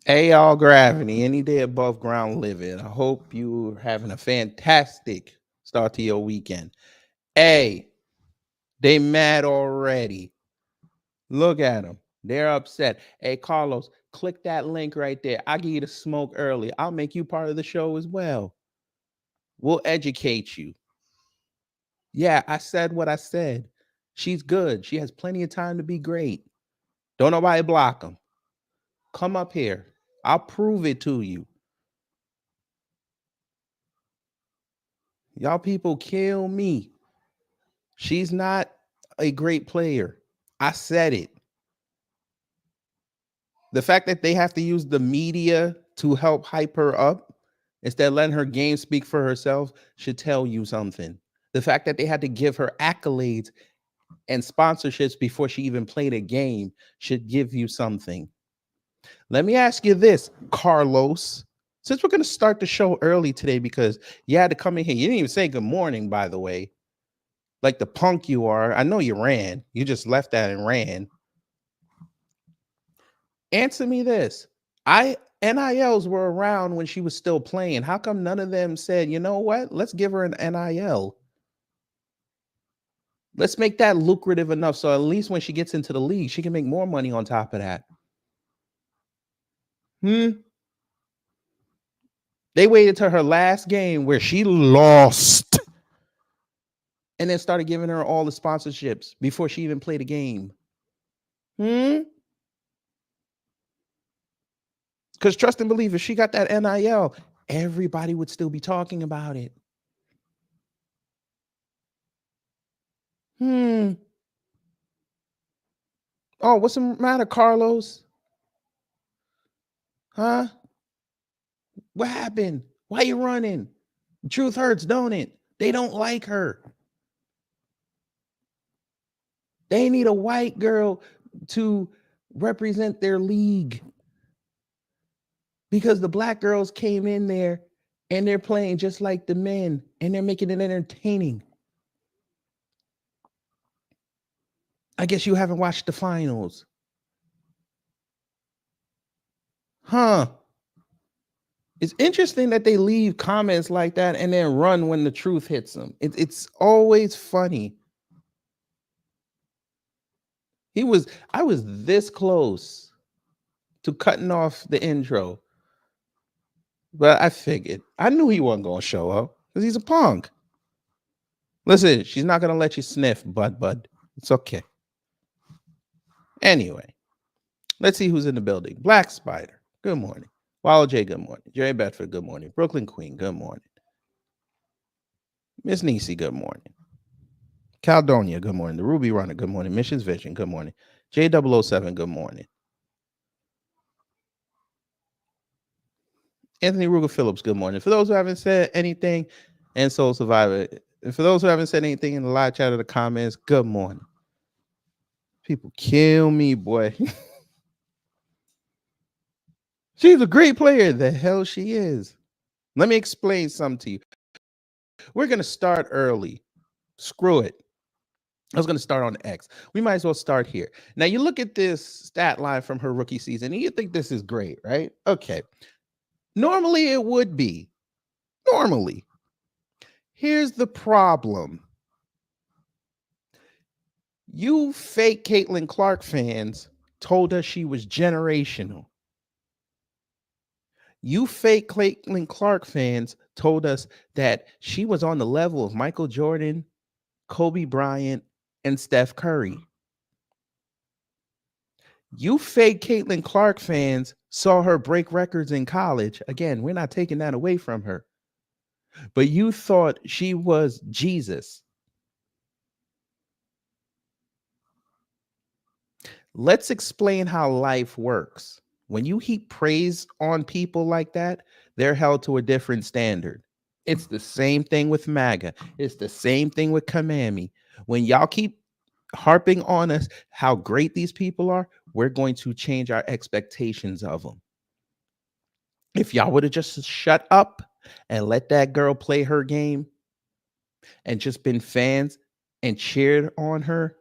Hey, all gravity, any day above ground living. I hope you're having a fantastic start to your weekend. Hey, they mad already. Look at them. They're upset. Hey, Carlos, click that link right there. I'll give you the smoke early. I'll make you part of the show as well. We'll educate you. Yeah, I said what I said. She's good. She has plenty of time to be great. Don't nobody block them. Come up here. I'll prove it to you. Y'all people kill me. She's not a great player. I said it. The fact that they have to use the media to help hype her up instead of letting her game speak for herself should tell you something. The fact that they had to give her accolades and sponsorships before she even played a game should give you something. Let me ask you this, Carlos. Since we're going to start the show early today because you had to come in here. You didn't even say good morning, by the way. Like the punk you are. I know you ran. You just left that and ran. Answer me this. I NILs were around when she was still playing. How come none of them said, you know what? Let's give her an NIL. Let's make that lucrative enough so at least when she gets into the league, she can make more money on top of that. They waited to her last game where she lost and then started giving her all the sponsorships before she even played a game. Because trust and believe, if she got that NIL, everybody would still be talking about it. Oh, what's the matter, Carlos? Huh? What happened? Why you running? Truth hurts, don't it? They don't like her. They need a white girl to represent their league because the black girls came in there and they're playing just like the men and they're making it entertaining. I guess you haven't watched the finals. Huh? It's interesting that they leave comments like that and then run when the truth hits them. It's always funny. I was this close to cutting off the intro, but I figured I knew he wasn't gonna show up because he's a punk. Listen, she's not gonna let you sniff, bud. It's okay. Anyway, let's see who's in the building. Black Spider, good morning. Wallow J, good morning. Jerry Bedford, good morning. Brooklyn Queen, good morning. Miss Nisi, good morning. Caldonia, good morning. The Ruby Runner, good morning. Missions Vision, good morning. J007, good morning. Anthony Ruger Phillips, good morning. For those who haven't said anything, and Soul Survivor, and for those who haven't said anything in the live chat or the comments, good morning. People kill me, boy. She's a great player. The hell she is. Let me explain something to you. We're going to start early. Screw it. I was going to start on X. We might as well start here. Now, you look at this stat line from her rookie season, and you think this is great, right? Okay. Normally, it would be. Normally. Here's the problem. You fake Caitlin Clark fans told us she was generational. You fake Caitlin Clark fans told us that she was on the level of Michael Jordan, Kobe Bryant, and Steph Curry. You fake Caitlin Clark fans saw her break records in college. Again, we're not taking that away from her. But you thought she was Jesus. Let's explain how life works. When you heap praise on people like that, they're held to a different standard. It's the same thing with MAGA. It's the same thing with Kamami. When y'all keep harping on us how great these people are, we're going to change our expectations of them. If y'all would have just shut up and let that girl play her game and just been fans and cheered on her,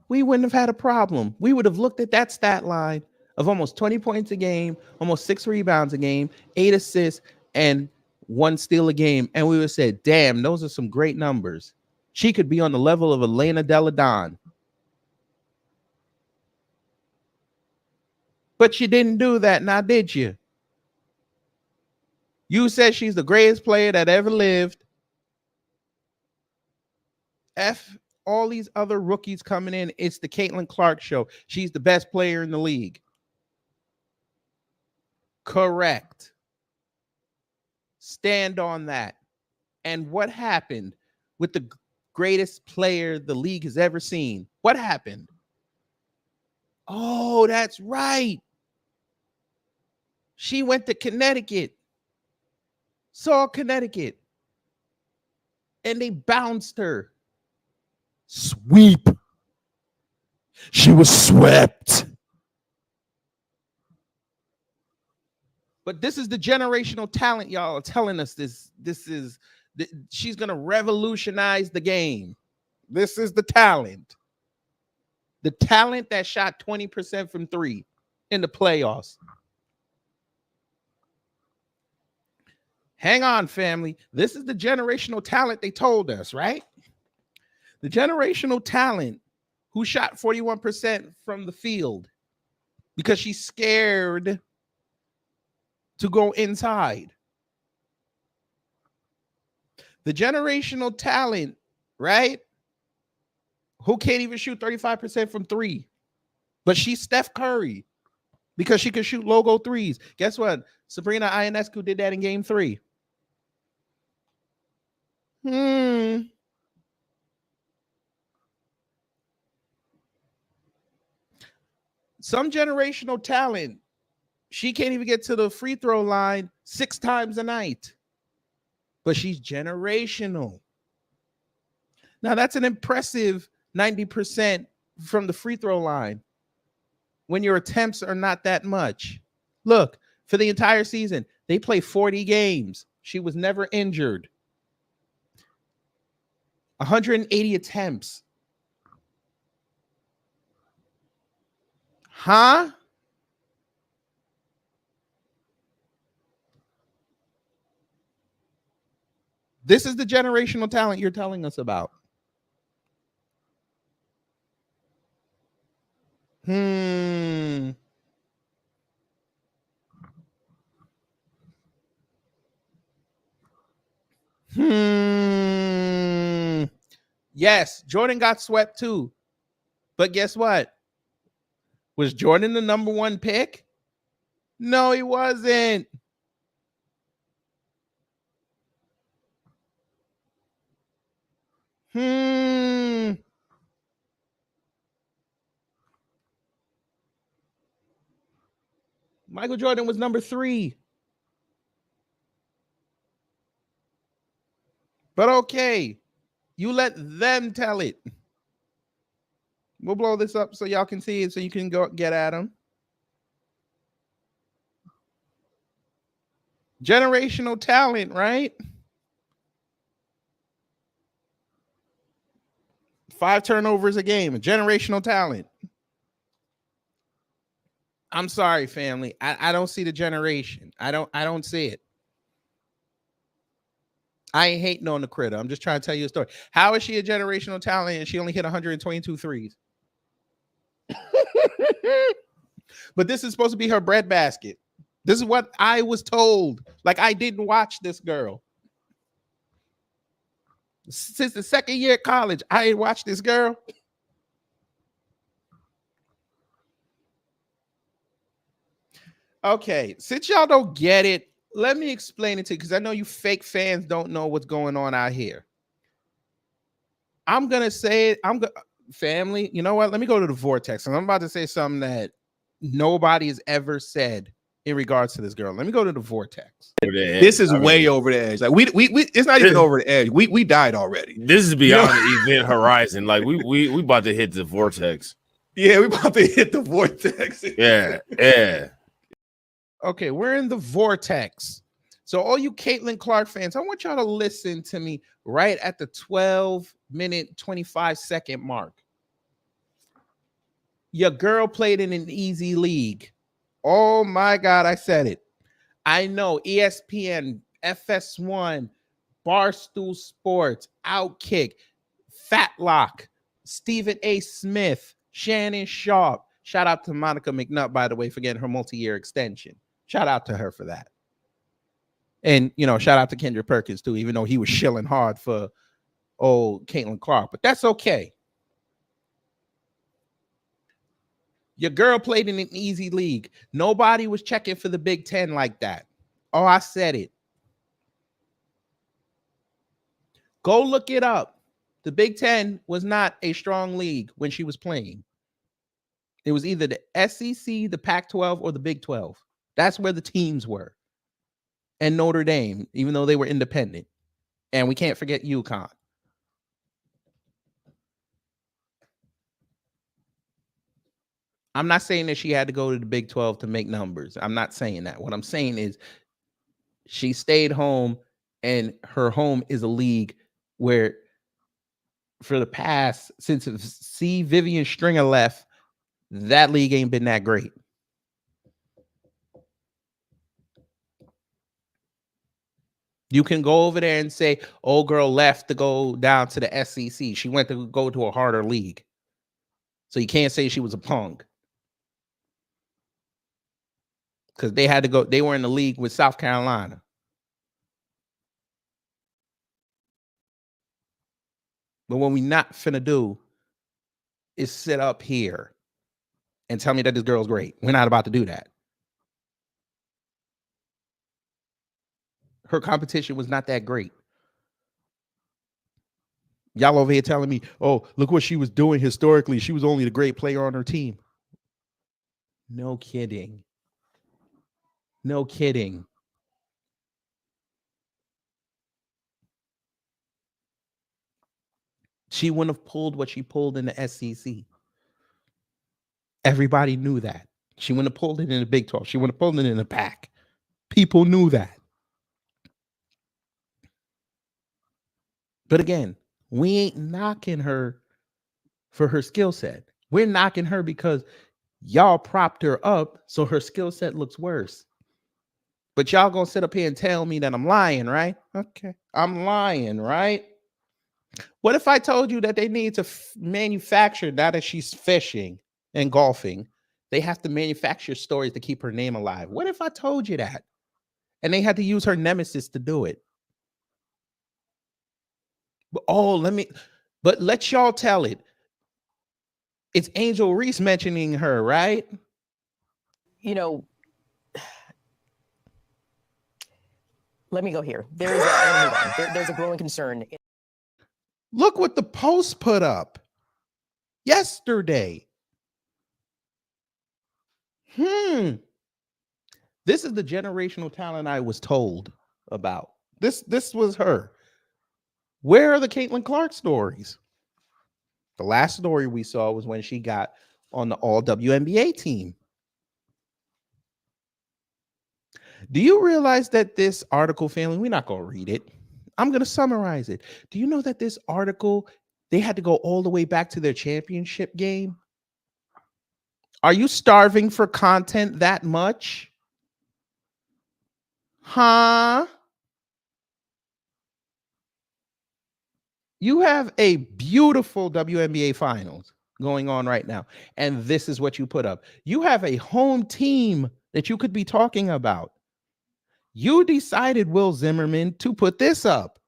we wouldn't have had a problem. We would have looked at that stat line of almost 20 points a game, almost 6 rebounds a game, 8 assists, and 1 steal a game. And we would say, damn, those are some great numbers. She could be on the level of Elena Deladon. But you didn't do that, now did you? You said she's the greatest player that ever lived. F all these other rookies coming in. It's the Caitlin Clark show. She's the best player in the league. Correct. Stand on that. And what happened with the greatest player the league has ever seen? What happened? Oh, that's right. She went to Connecticut. Saw Connecticut. And they bounced her. Sweep. She was swept. But this is the generational talent y'all are telling us she's going to revolutionize the game. This is the talent. The talent that shot 20% from 3 in the playoffs. Hang on, family. This is the generational talent they told us, right? The generational talent who shot 41% from the field because she's scared to go inside. The generational talent, right? Who can't even shoot 35% from 3. But she's Steph Curry because she can shoot logo 3s. Guess what? Sabrina Ionescu did that in game 3. Some generational talent, she can't even get to the free throw line 6 times a night. But she's generational. Now, that's an impressive 90% from the free throw line when your attempts are not that much. Look, for the entire season, they play 40 games. She was never injured. 180 attempts. Huh? This is the generational talent you're telling us about. Yes, Jordan got swept too. But guess what? Was Jordan the number 1 pick? No, he wasn't. Michael Jordan was number 3. But okay, you let them tell it. We'll blow this up so y'all can see it so you can go get at them. Generational talent, right? 5 turnovers a game, generational talent. I'm sorry, family. I don't see the generation. I don't see it. I ain't hating on the critter. I'm just trying to tell you a story. How is she a generational talent and she only hit 122 threes? But this is supposed to be her breadbasket. This is what I was told. Like, I didn't watch this girl. Since the second year of college, I ain't watched this girl. Okay, since y'all don't get it, let me explain it to you because I know you fake fans don't know what's going on out here. I'm going to say it. Family, you know what? Let me go to the Vortex. And I'm about to say something that nobody has ever said in regards to this girl. Let me go to the Vortex. This is way over the edge. Like we it's not even over the edge. We died already. This is beyond the event horizon. Like we about to hit the Vortex. Yeah, we about to hit the Vortex. Yeah. Okay, we're in the Vortex. So all you Caitlin Clark fans, I want y'all to listen to me right at the 12-minute, 25-second mark. Your girl played in an easy league. Oh my God, I said it. I know ESPN, FS1, Barstool Sports, Outkick, Fatlock, Stephen A. Smith, Shannon Sharp. Shout out to Monica McNutt, by the way, for getting her multi-year extension. Shout out to her for that. And, shout out to Kendra Perkins, too, even though he was shilling hard for old Caitlin Clark. But that's okay. Your girl played in an easy league. Nobody was checking for the Big Ten like that. Oh, I said it. Go look it up. The Big Ten was not a strong league when she was playing. It was either the SEC, the Pac-12, or the Big 12. That's where the teams were. And Notre Dame, even though they were independent. And we can't forget UConn. I'm not saying that she had to go to the Big 12 to make numbers. I'm not saying that. What I'm saying is she stayed home, and her home is a league where for the past, since C. Vivian Stringer left, that league ain't been that great. You can go over there and say, old girl left to go down to the SEC. She went to go to a harder league. So you can't say she was a punk. Because they had to go, they were in the league with South Carolina. But what we not finna do is sit up here and tell me that this girl's great. We're not about to do that. Her competition was not that great. Y'all over here telling me, oh, look what she was doing historically. She was only the great player on her team. No kidding. No kidding. She wouldn't have pulled what she pulled in the SEC. Everybody knew that. She wouldn't have pulled it in the Big 12. She wouldn't have pulled it in the Pac. People knew that. But again, we ain't knocking her for her skill set. We're knocking her because y'all propped her up so her skill set looks worse. But y'all gonna sit up here and tell me that I'm lying, right? Okay, I'm lying, right? What if I told you that they need to manufacture, now that she's fishing and golfing, they have to manufacture stories to keep her name alive? What if I told you that? And they had to use her nemesis to do it. But let y'all tell it. It's Angel Reese mentioning her, right? Let me go here. There's a growing concern. Look what the Post put up yesterday. This is the generational talent I was told about. This was her. Where are the Caitlin Clark stories? The last story we saw was when she got on the all WNBA team. Do you realize that this article, family, we're not going to read it. I'm going to summarize it. Do you know that this article, they had to go all the way back to their championship game? Are you starving for content that much? Huh? You have a beautiful WNBA finals going on right now, and this is what you put up. You have a home team that you could be talking about. You decided, Will Zimmerman, to put this up.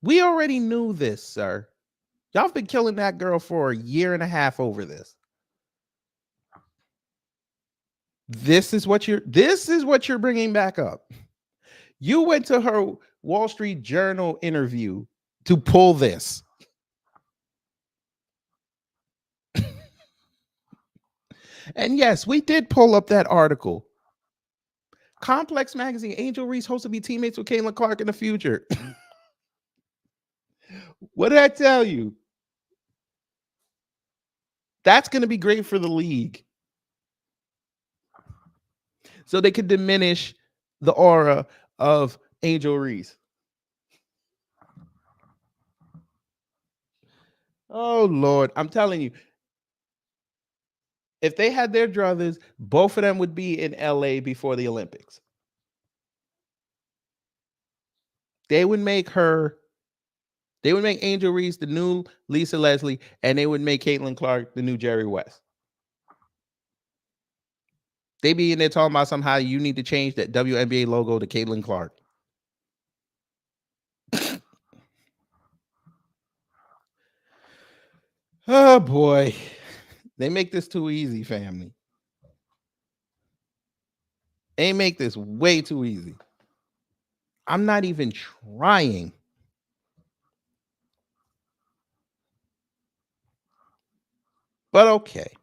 We already knew this, sir. Y'all have been killing that girl for a year and a half over this. This is what you're bringing back up. You went to her Wall Street Journal interview to pull this. And yes, we did pull up that article. Complex Magazine, Angel Reese hopes to be teammates with Caitlin Clark in the future. What did I tell you? That's going to be great for the league. So they could diminish the aura of Angel Reese. Oh, Lord. I'm telling you, If they had their druthers, both of them would be in LA before the Olympics. They would make Angel Reese the new Lisa Leslie, and they would make Caitlin Clark the new Jerry West. They be in there talking about somehow you need to change that WNBA logo to Caitlin Clark. Oh boy. They make this too easy, family. They make this way too easy. I'm not even trying. But okay.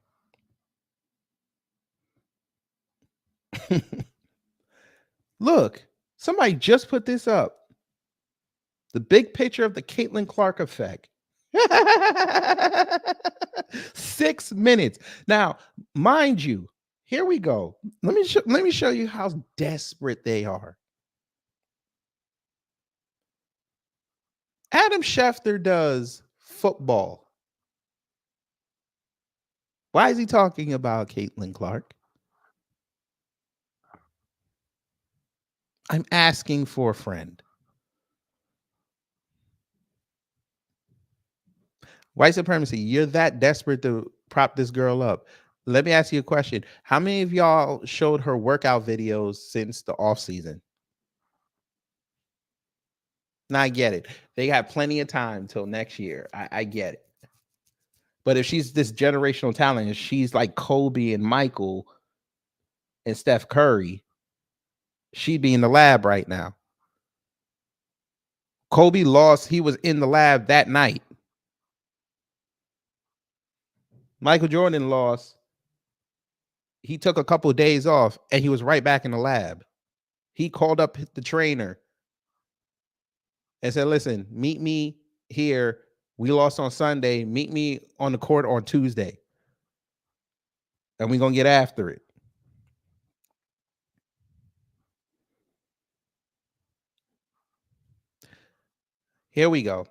Look, somebody just put this up. The big picture of the Caitlin Clark effect. 6 minutes. Now, mind you, here we go. Let me show you how desperate they are. Adam Schefter does football. Why is he talking about Caitlin Clark? I'm asking for a friend. White supremacy, you're that desperate to prop this girl up. Let me ask you a question. How many of y'all showed her workout videos since the off season? Now I get it. They got plenty of time till next year. I get it. But if she's this generational talent, and she's like Kobe and Michael and Steph Curry, she'd be in the lab right now. Kobe lost. He was in the lab that night. Michael Jordan lost. He took a couple of days off and he was right back in the lab. He called up the trainer and said, listen, meet me here. We lost on Sunday. Meet me on the court on Tuesday. And we're going to get after it. Here we go.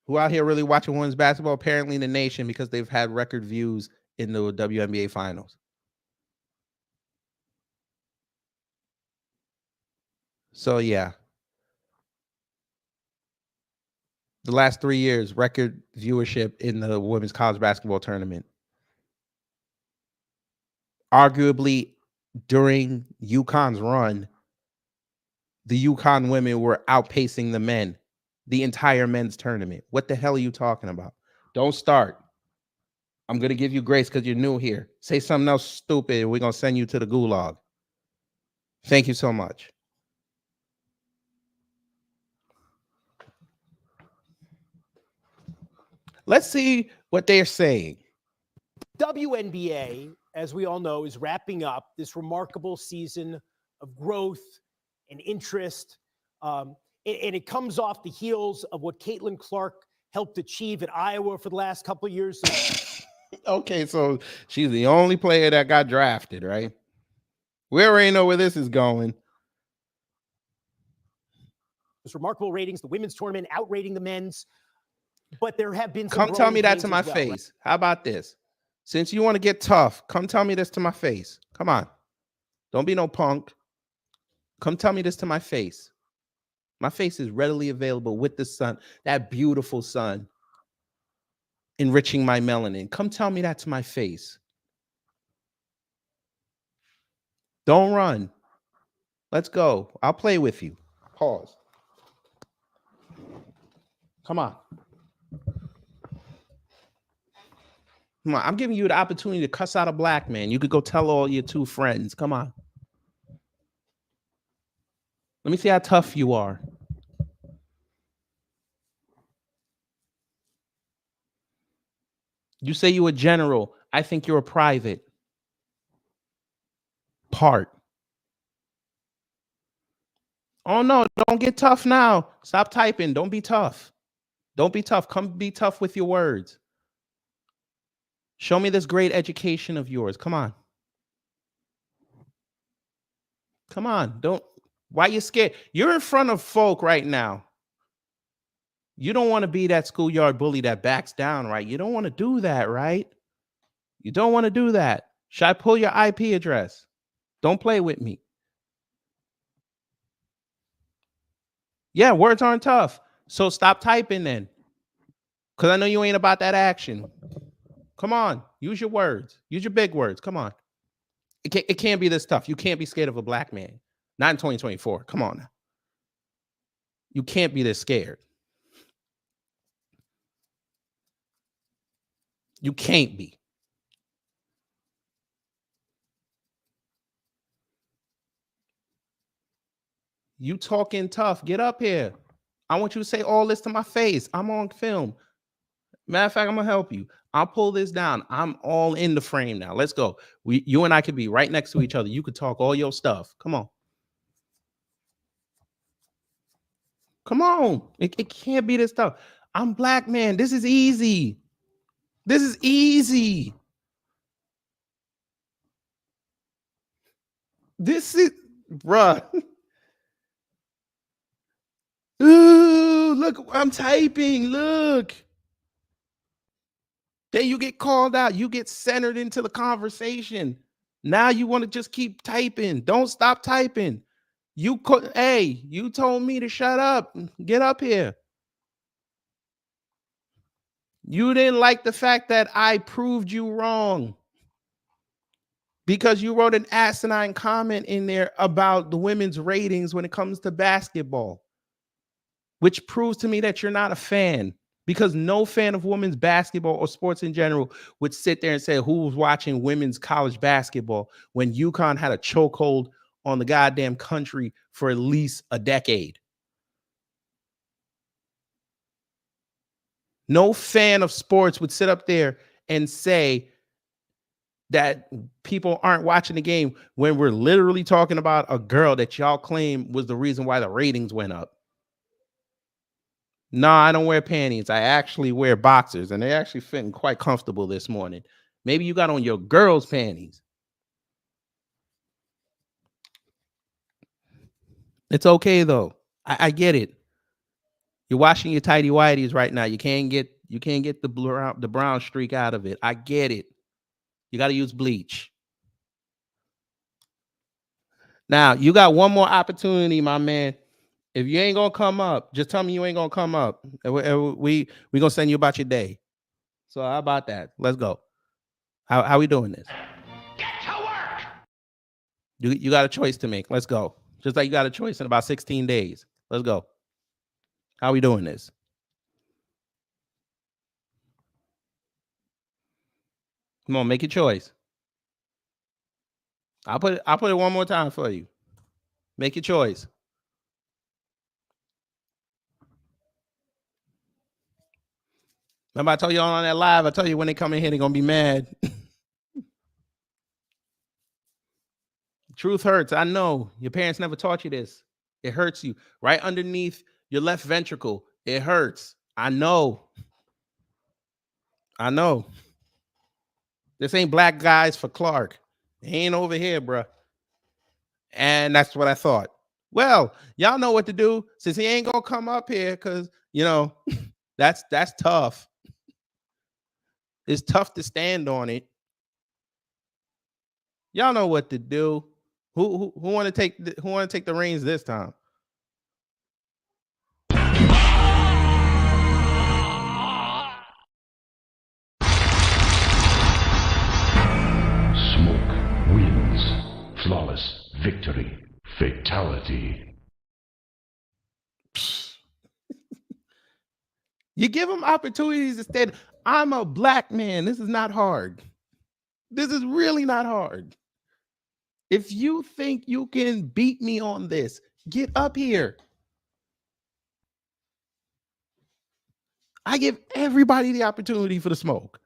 Who out here really watching women's basketball? Apparently the nation, because they've had record views in the WNBA finals. So, yeah. The last 3 years, record viewership in the women's college basketball tournament. Arguably, during UConn's run, the UConn women were outpacing the men, the entire men's tournament. What the hell are you talking about? Don't start. I'm going to give you grace because you're new here. Say something else stupid, and we're going to send you to the gulag. Thank you so much. Let's see what they're saying. WNBA, as we all know, is wrapping up this remarkable season of growth and interest. And it comes off the heels of what Caitlin Clark helped achieve at Iowa for the last couple of years. Okay, so she's the only player that got drafted, right? We already know where this is going. It's remarkable ratings, the women's tournament outrating the men's. But there have been some. Come tell me that to my face. Right? How about this? Since you want to get tough, come tell me this to my face. Come on. Don't be no punk. Come tell me this to my face. My face is readily available with the sun, that beautiful sun, enriching my melanin. Come tell me that to my face. Don't run. Let's go. I'll play with you. Pause. Come on. Come on. I'm giving you the opportunity to cuss out a black man. You could go tell all your two friends. Come on. Let me see how tough you are. You say you're a general. I think you're a private. Part. Oh, no. Don't get tough now. Stop typing. Don't be tough. Don't be tough. Come be tough with your words. Show me this great education of yours. Come on. Come on. Don't. Why are you scared? You're in front of folk right now. You don't want to be that schoolyard bully that backs down, right? You don't want to do that, right? You don't want to do that. Should I pull your IP address? Don't play with me. Yeah, words aren't tough. So stop typing then. Because I know you ain't about that action. Come on. Use your words. Use your big words. Come on. It can't be this tough. You can't be scared of a black man. Not in 2024. Come on now. You can't be this scared. You can't be. You talking tough. Get up here. I want you to say all this to my face. I'm on film. Matter of fact, I'm going to help you. I'll pull this down. I'm all in the frame now. Let's go. You and I could be right next to each other. You could talk all your stuff. Come on. Come on. It can't be this tough. I'm black, man. This is easy. This is easy. This is, bruh. Ooh, look, I'm typing. Look. Then you get called out. You get centered into the conversation. Now you want to just keep typing. Don't stop typing. Hey, you told me to shut up. Get up here. You didn't like the fact that I proved you wrong because you wrote an asinine comment in there about the women's ratings when it comes to basketball, which proves to me that you're not a fan, because no fan of women's basketball or sports in general would sit there and say, who's watching women's college basketball when UConn had a chokehold on the goddamn country for at least a decade. No fan of sports would sit up there and say that people aren't watching the game when we're literally talking about a girl that y'all claim was the reason why the ratings went up. No, I don't wear panties. I actually wear boxers, and they're actually fitting quite comfortable this morning. Maybe you got on your girl's panties. It's okay though. I get it. You're washing your tighty whities right now. You can't get the brown streak out of it. I get it. You got to use bleach. Now, you got one more opportunity, my man. If you ain't gonna come up, just tell me you ain't gonna come up. We gonna send you about your day. So how about that? Let's go. How we doing this? Get to work. You got a choice to make. Let's go. Just like you got a choice in about 16 days. Let's go. How we doing this? Come on, make your choice. I'll put it one more time for you. Make your choice. Remember I told you on that live, I told you when they come in here, they're going to be mad. Truth hurts. I know. Your parents never taught you this. It hurts you. Right underneath your left ventricle. It hurts. I know. I know. This ain't black guys for Clark. He ain't over here, bro. And that's what I thought. Well, y'all know what to do. Since he ain't going to come up here because, you know, that's tough. It's tough to stand on it. Y'all know what to do. Who want to take the reins this time? Smoke wins. Flawless victory. Fatality. You give them opportunities instead. I'm a black man. This is not hard. This is really not hard. If you think you can beat me on this, get up here. I give everybody the opportunity for the smoke.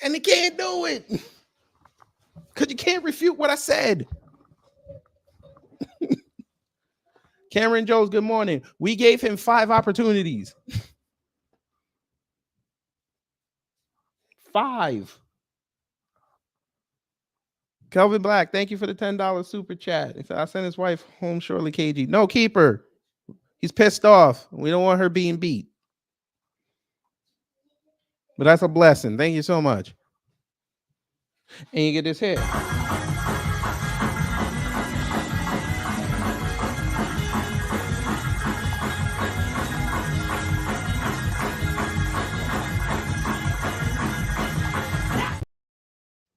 And they can't do it. Because you can't refute what I said. Cameron Jones, good morning. We gave him 5 opportunities. 5. Kelvin Black, thank you for the $10 super chat. He said, I sent his wife home shortly, KG. No, keep her. He's pissed off. We don't want her being beat. But that's a blessing. Thank you so much. And you get this here.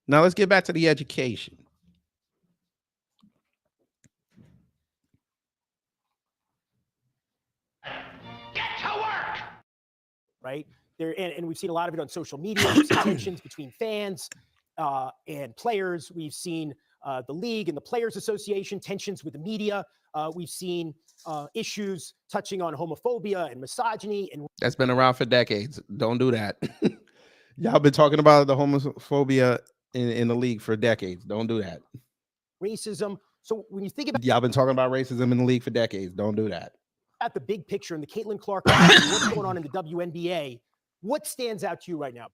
Now let's get back to the education. Get to work! Right? And we've seen a lot of it on social media. We've seen tensions between fans and players. We've seen the league and the Players Association, tensions with the media. We've seen issues touching on homophobia and misogyny. And That's been around for decades. Don't do that. Y'all been talking about the homophobia in the league for decades. Don't do that. racism. So when you think about Y'all been talking about racism in the league for decades. Don't do that. the big picture and the Caitlin Clark, what's going on in the WNBA, what stands out to you right now?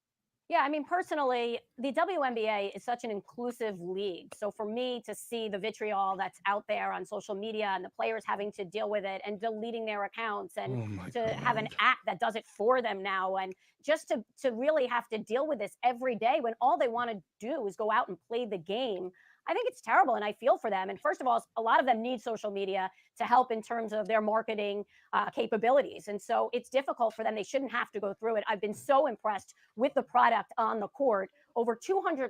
Yeah, I mean, personally, the WNBA is such an inclusive league. So for me to see the vitriol that's out there on social media and the players having to deal with it and deleting their accounts and have an app that does it for them now, and just to really have to deal with this every day when all they want to do is go out and play the game, I think it's terrible, and I feel for them. And first of all, a lot of them need social media to help in terms of their marketing capabilities. And so it's difficult for them. They shouldn't have to go through it. I've been so impressed with the product on the court. Over 200%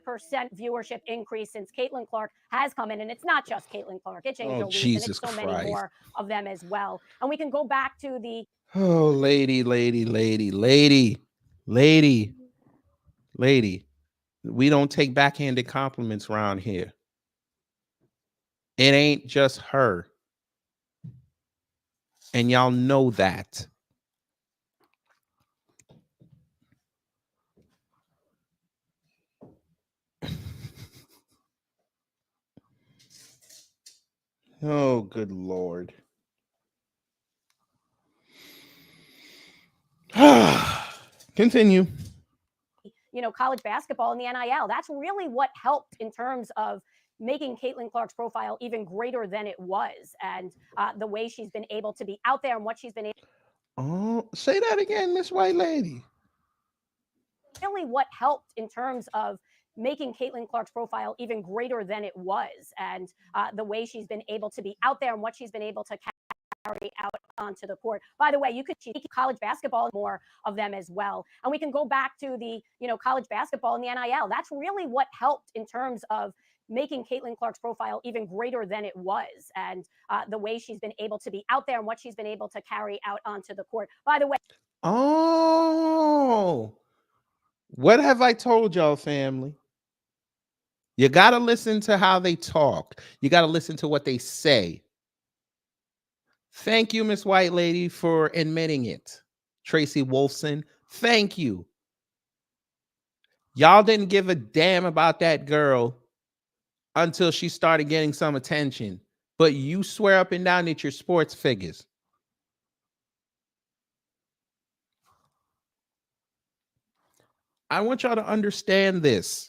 viewership increase since Caitlin Clark has come in. And it's not just Caitlin Clark. It's Angel Reid, and it's so many more of them as well. And we can go back to the... Oh, lady. We don't take backhanded compliments around here. It ain't just her. And y'all know that. Oh, good Lord. Continue. College basketball and the NIL. That's really what helped in terms of making Caitlin Clark's profile even greater than it was, and the way she's been able to be out there and what she's been able. Oh, say that again, Miss White Lady. Really what helped in terms of making Caitlin Clark's profile even greater than it was, and the way she's been able to be out there and what she's been able to carry out onto the court. By the way, you could cheat college basketball, more of them as well. And we can go back to the, college basketball and the NIL. That's really what helped in terms of making Caitlin Clark's profile even greater than it was, and the way she's been able to be out there and what she's been able to carry out onto the court. By the way. Oh, what have I told y'all, family? You got to listen to how they talk. You got to listen to what they say. Thank you, Miss White Lady, for admitting it. Tracy Wolfson, thank you. Y'all didn't give a damn about that girl until she started getting some attention. But you swear up and down that you're sports figures. I want y'all to understand this.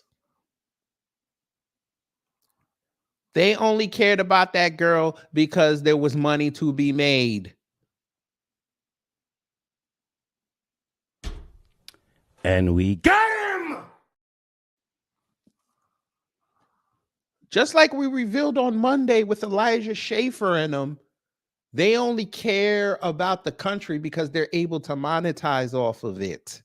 They only cared about that girl because there was money to be made. And we got him! Just like we revealed on Monday with Elijah Schaefer and them, they only care about the country because they're able to monetize off of it.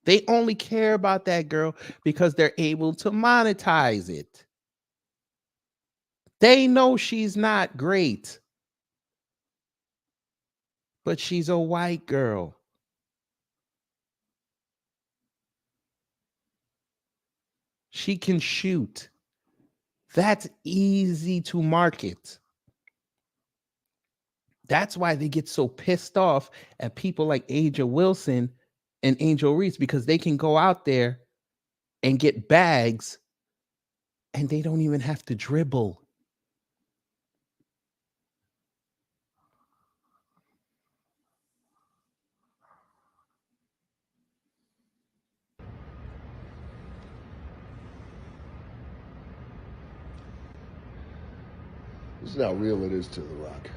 They only care about that girl because they're able to monetize it. They know she's not great, but she's a white girl. She can shoot. That's easy to market. That's why they get so pissed off at people like Aja Wilson and Angel Reese, because they can go out there and get bags and they don't even have to dribble. This is how real it is to The Rock.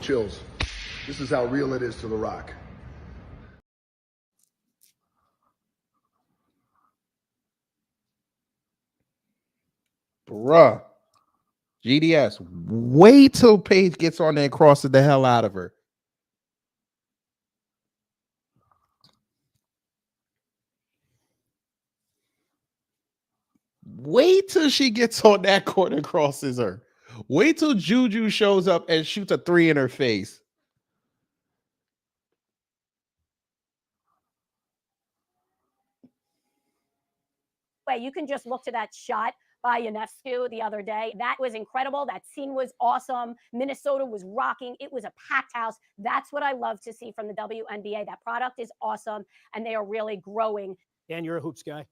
Chills. This is how real it is to The Rock. Bruh. GDS, wait till Paige gets on there and crosses the hell out of her. Wait till she gets on that court and crosses her. Wait till Juju shows up and shoots a 3 in her face. You can just look to that shot by Ionescu the other day. That was incredible. That scene was awesome. Minnesota was rocking. It was a packed house. That's what I love to see from the WNBA. That product is awesome, and they are really growing. Dan, you're a hoops guy.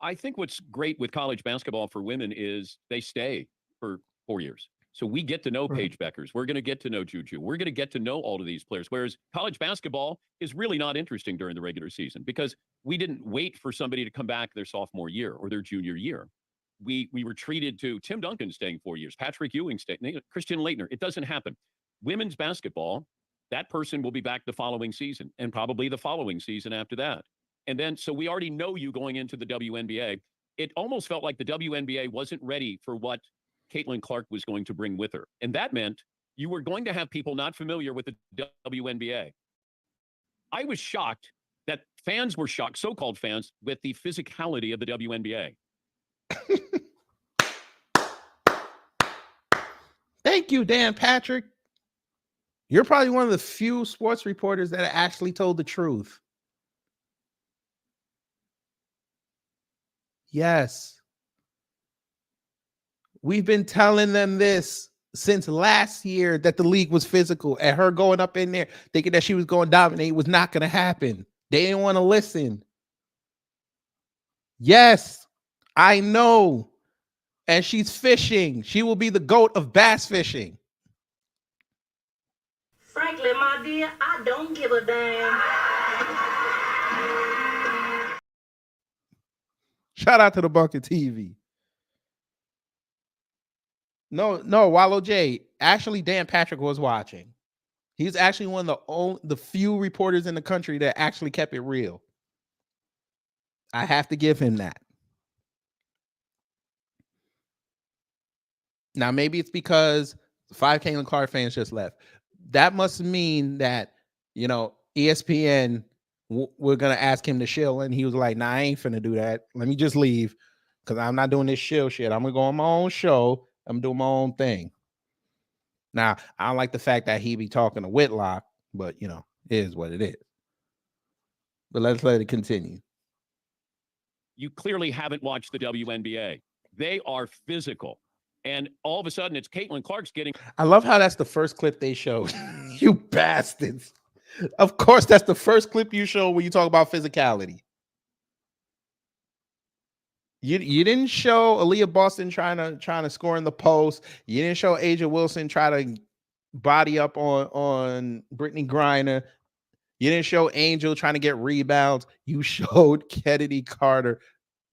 I think what's great with college basketball for women is they stay for 4 years. So we get to know Paige Beckers. We're going to get to know Juju. We're going to get to know all of these players. Whereas college basketball is really not interesting during the regular season because we didn't wait for somebody to come back their sophomore year or their junior year. We were treated to Tim Duncan staying 4 years, Patrick Ewing staying, Christian Laettner. It doesn't happen. Women's basketball, that person will be back the following season and probably the following season after that. And then, so we already know you going into the WNBA. It almost felt like the WNBA wasn't ready for what Caitlin Clark was going to bring with her. And that meant you were going to have people not familiar with the WNBA. I was shocked that fans were shocked, so-called fans, with the physicality of the WNBA. Thank you, Dan Patrick. You're probably one of the few sports reporters that actually told the truth. Yes. We've been telling them this since last year that the league was physical, and her going up in there thinking that she was going to dominate was not going to happen. They didn't want to listen. Yes, I know. And she's fishing. She will be the GOAT of bass fishing. Frankly, my dear, I don't give a damn. Shout out to the Bucket TV. No, Wallow J. Actually, Dan Patrick was watching. He's actually one of the few reporters in the country that actually kept it real. I have to give him that. Now, maybe it's because 5 Caitlin Clark fans just left. That must mean that, ESPN, we're going to ask him to shill. And he was like, nah, I ain't finna do that. Let me just leave because I'm not doing this shill shit. I'm going to go on my own show. I'm doing my own thing. Now, I don't like the fact that he be talking to Whitlock, but, it is what it is. But let's let it continue. You clearly haven't watched the WNBA. They are physical. And all of a sudden, it's Caitlin Clark's getting... I love how that's the first clip they showed. You bastards. Of course, that's the first clip you show when you talk about physicality. You didn't show Aaliyah Boston trying to score in the post. You didn't show Aja Wilson try to body up on Brittany Griner. You didn't show Angel trying to get rebounds. You showed Kennedy Carter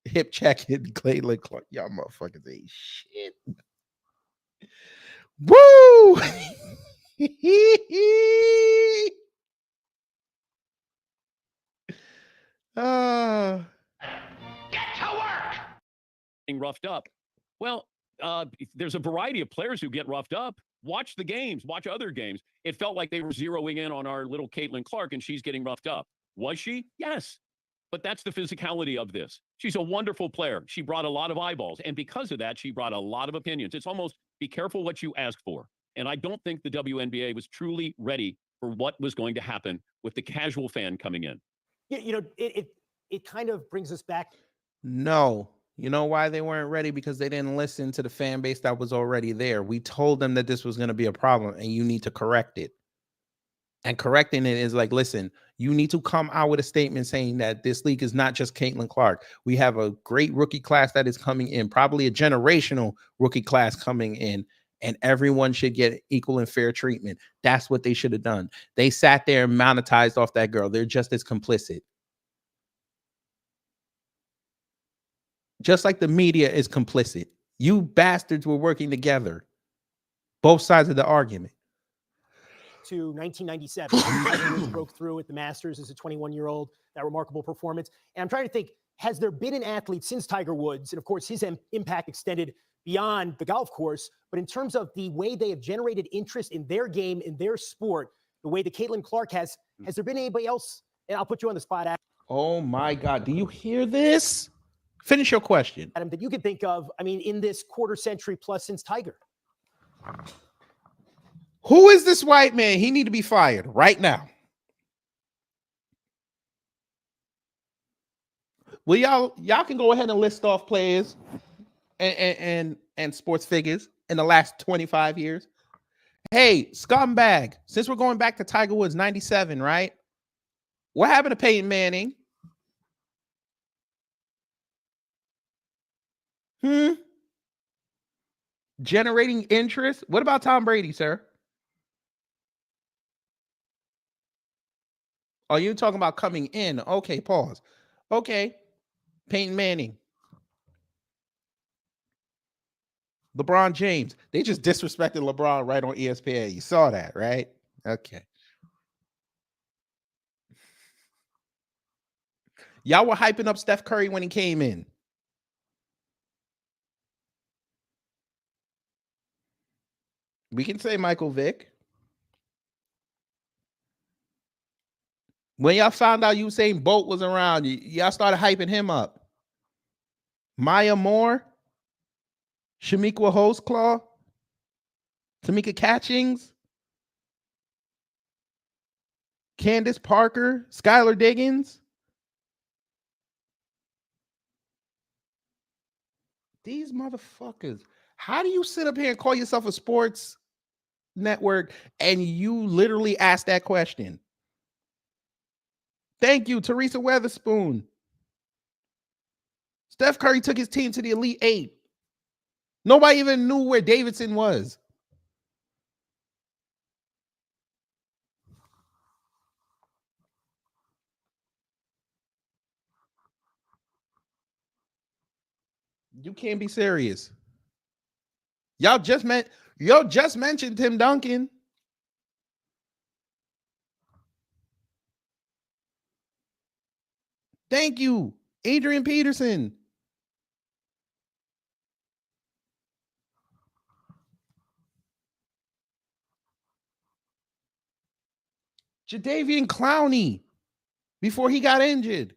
hip checking Caitlin Clark. Y'all motherfuckers ain't shit. Woo! Get to work! Roughed up. Well, there's a variety of players who get roughed up. Watch the games. Watch other games. It felt like they were zeroing in on our little Caitlin Clark, and she's getting roughed up. Was she? Yes. But that's the physicality of this. She's a wonderful player. She brought a lot of eyeballs. And because of that, she brought a lot of opinions. It's almost be careful what you ask for. And I don't think the WNBA was truly ready for what was going to happen with the casual fan coming in. It kind of brings us back. No. You know why they weren't ready? Because they didn't listen to the fan base that was already there. We told them that this was going to be a problem and you need to correct it. And correcting it is like, listen, you need to come out with a statement saying that this league is not just Caitlin Clark. We have a great rookie class that is coming in, probably a generational rookie class coming in, and everyone should get equal and fair treatment. That's what they should have done. They sat there and monetized off that girl. They're just as complicit. Just like the media is complicit. You bastards were working together. Both sides of the argument. To 1997, Tiger Woods broke through at the Masters as a 21-year-old, that remarkable performance. And I'm trying to think, has there been an athlete since Tiger Woods, and of course his impact extended beyond the golf course, but in terms of the way they have generated interest in their game, in their sport, the way that Caitlin Clark has there been anybody else? And I'll put you on the spot, Oh my God. Do you hear this? Finish your question. Adam, that you could think of, I mean, in this quarter century plus since Tiger. Who is this white man? He need to be fired right now. Well, y'all can go ahead and list off players and sports figures in the last 25 years. Hey, scumbag, since we're going back to Tiger Woods 97, right? What happened to Peyton Manning? Generating interest? What about Tom Brady, sir? Are you talking about coming in? Okay, pause. Okay, Peyton Manning. LeBron James. They just disrespected LeBron right on ESPN. You saw that, right? Okay. Y'all were hyping up Steph Curry when he came in. We can say Michael Vick. When y'all found out Usain Bolt was around, y'all started hyping him up. Maya Moore, Shamika Holtzclaw, Tamika Catchings, Candace Parker, Skylar Diggins. These motherfuckers. How do you sit up here and call yourself a sports network and you literally ask that question? Thank you, Teresa Weatherspoon. Steph Curry took his team to the Elite Eight. Nobody even knew where Davidson was. You can't be serious. Y'all just mentioned Tim Duncan. Thank you, Adrian Peterson. Jadeveon Clowney before he got injured.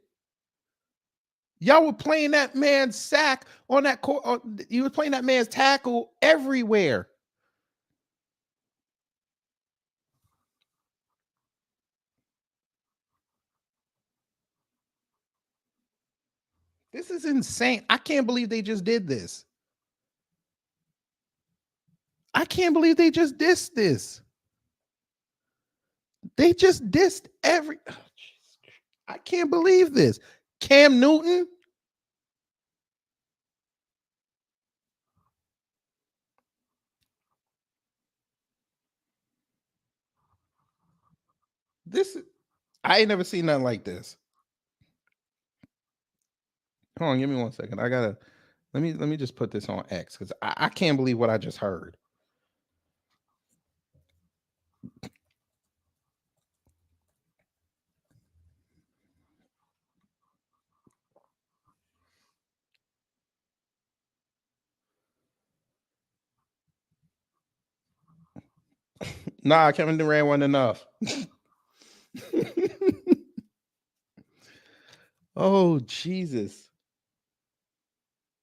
Y'all were playing that man's sack on that court. You were playing that man's tackle everywhere. This is insane. I can't believe they just did this. I can't believe they just dissed this. They just dissed every. Oh, I can't believe this. Cam Newton. I ain't never seen nothing like this. Hold on, give me 1 second. Let me just put this on X because I can't believe what I just heard. Nah, Kevin Durant wasn't enough. Oh, Jesus.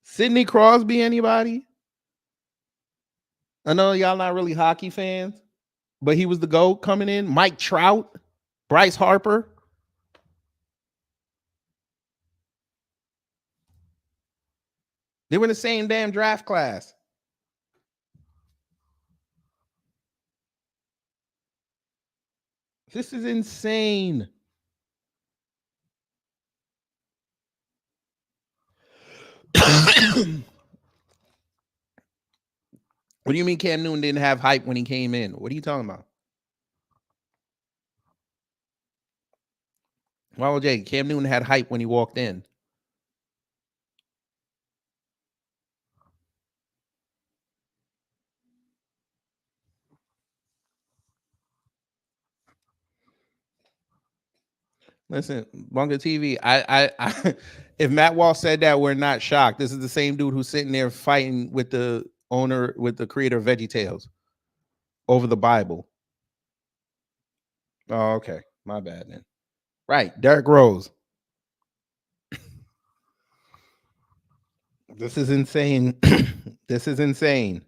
Sidney Crosby, anybody? I know y'all not really hockey fans, but he was the GOAT coming in. Mike Trout, Bryce Harper. They were in the same damn draft class. This is insane. What do you mean Cam Newton didn't have hype when he came in? What are you talking about? Well, Jay, Cam Newton had hype when he walked in. Listen, Bunker TV. I if Matt Wall said that, we're not shocked. This is the same dude who's sitting there fighting with the owner, with the creator of VeggieTales over the Bible. Oh, okay. My bad then. Right. Derrick Rose. This is insane. This is insane.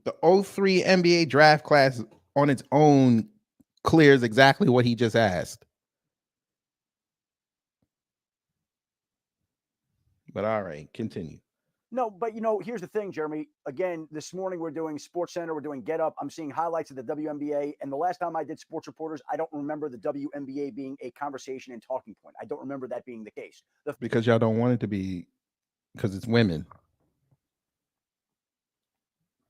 The 03 NBA draft class on its own clears exactly what he just asked. But all right, continue. No, but here's the thing, Jeremy. Again, this morning we're doing Sports Center, we're doing Get Up. I'm seeing highlights of the WNBA. And the last time I did Sports Reporters, I don't remember the WNBA being a conversation and talking point. I don't remember that being the case. Because y'all don't want it to be, because it's women.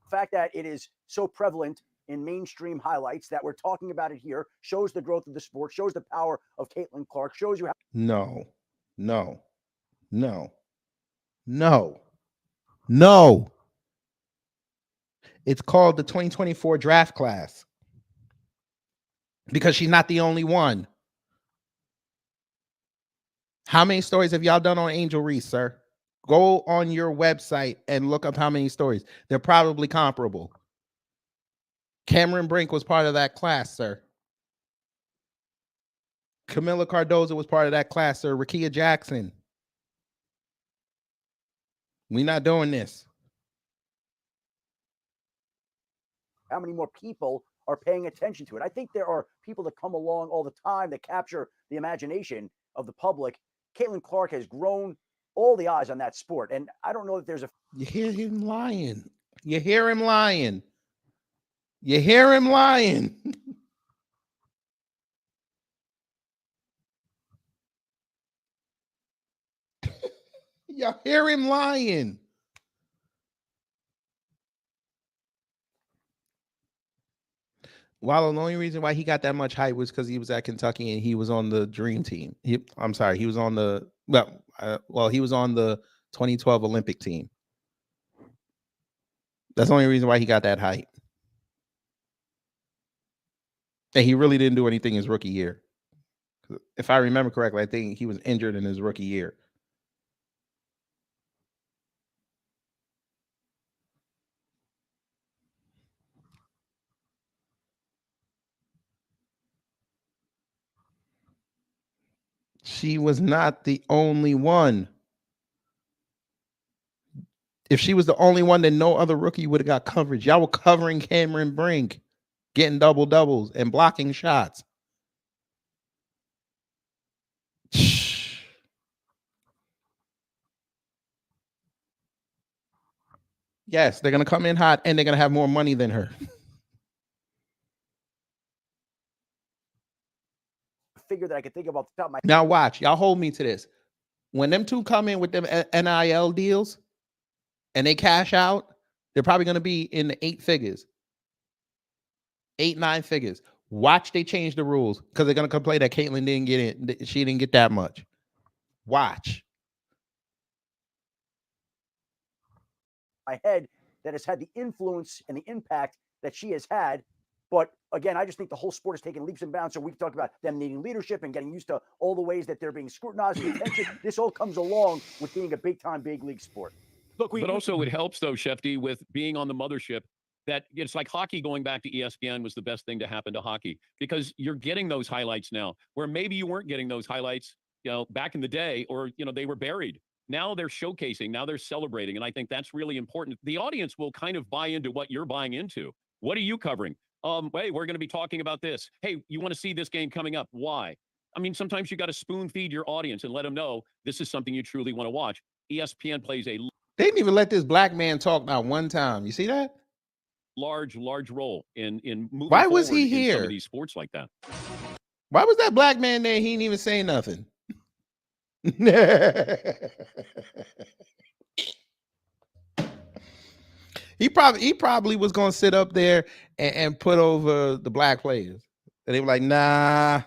The fact that it is so prevalent in mainstream highlights that we're talking about it here shows the growth of the sport, shows the power of Caitlin Clark, shows you how. No. It's called the 2024 draft class because she's not the only one. How many stories have y'all done on Angel Reese, sir? Go on your website and look up how many stories. They're probably comparable. Cameron Brink was part of that class, sir. Camila Cardozo was part of that class, sir. Rakia Jackson. We're not doing this. How many more people are paying attention to it? I think there are people that come along all the time that capture the imagination of the public. Caitlin Clark has grown all the eyes on that sport. And I don't know that there's a... You hear him lying. You hear him lying. You hear him lying. You hear him lying. Well, the only reason why he got that much hype was because he was at Kentucky and he was on the Dream Team. He was on the he was on the 2012 Olympic team. That's the only reason why he got that hype. And he really didn't do anything his rookie year. If I remember correctly, I think he was injured in his rookie year. She was not the only one. If she was the only one, then no other rookie would have got coverage. Y'all were covering Cameron Brink, getting double-doubles and blocking shots. Yes, they're going to come in hot and they're going to have more money than her. Figure that I could think about the top of my... Now watch, y'all hold me to this. When them two come in with them NIL deals and they cash out, they're probably going to be in the 8 figures. 8-9 figures. Watch they change the rules because they're going to complain that Caitlin didn't get it. She didn't get that much. Watch. My head that has had the influence and the impact that she has had. But again, I just think the whole sport has taken leaps and bounds. So we talked about them needing leadership and getting used to all the ways that they're being scrutinized and attention. This all comes along with being a big-time, big league sport. Look, but also it helps, though, Shefty, with being on the mothership, that it's like hockey going back to ESPN was the best thing to happen to hockey because you're getting those highlights now where maybe you weren't getting those highlights, back in the day or, they were buried. Now they're showcasing, now they're celebrating. And I think that's really important. The audience will kind of buy into what you're buying into. What are you covering? Hey, we're going to be talking about this. Hey, you want to see this game coming up? Why? I mean, sometimes you got to spoon feed your audience and let them know this is something you truly want to watch. ESPN plays a... They didn't even let this black man talk not one time. You see that? Large role in moving Why was he forward in here? some of these sports like that. Why was that black man there? He didn't even say nothing. He probably was going to sit up there and put over the black players. And they were like, nah.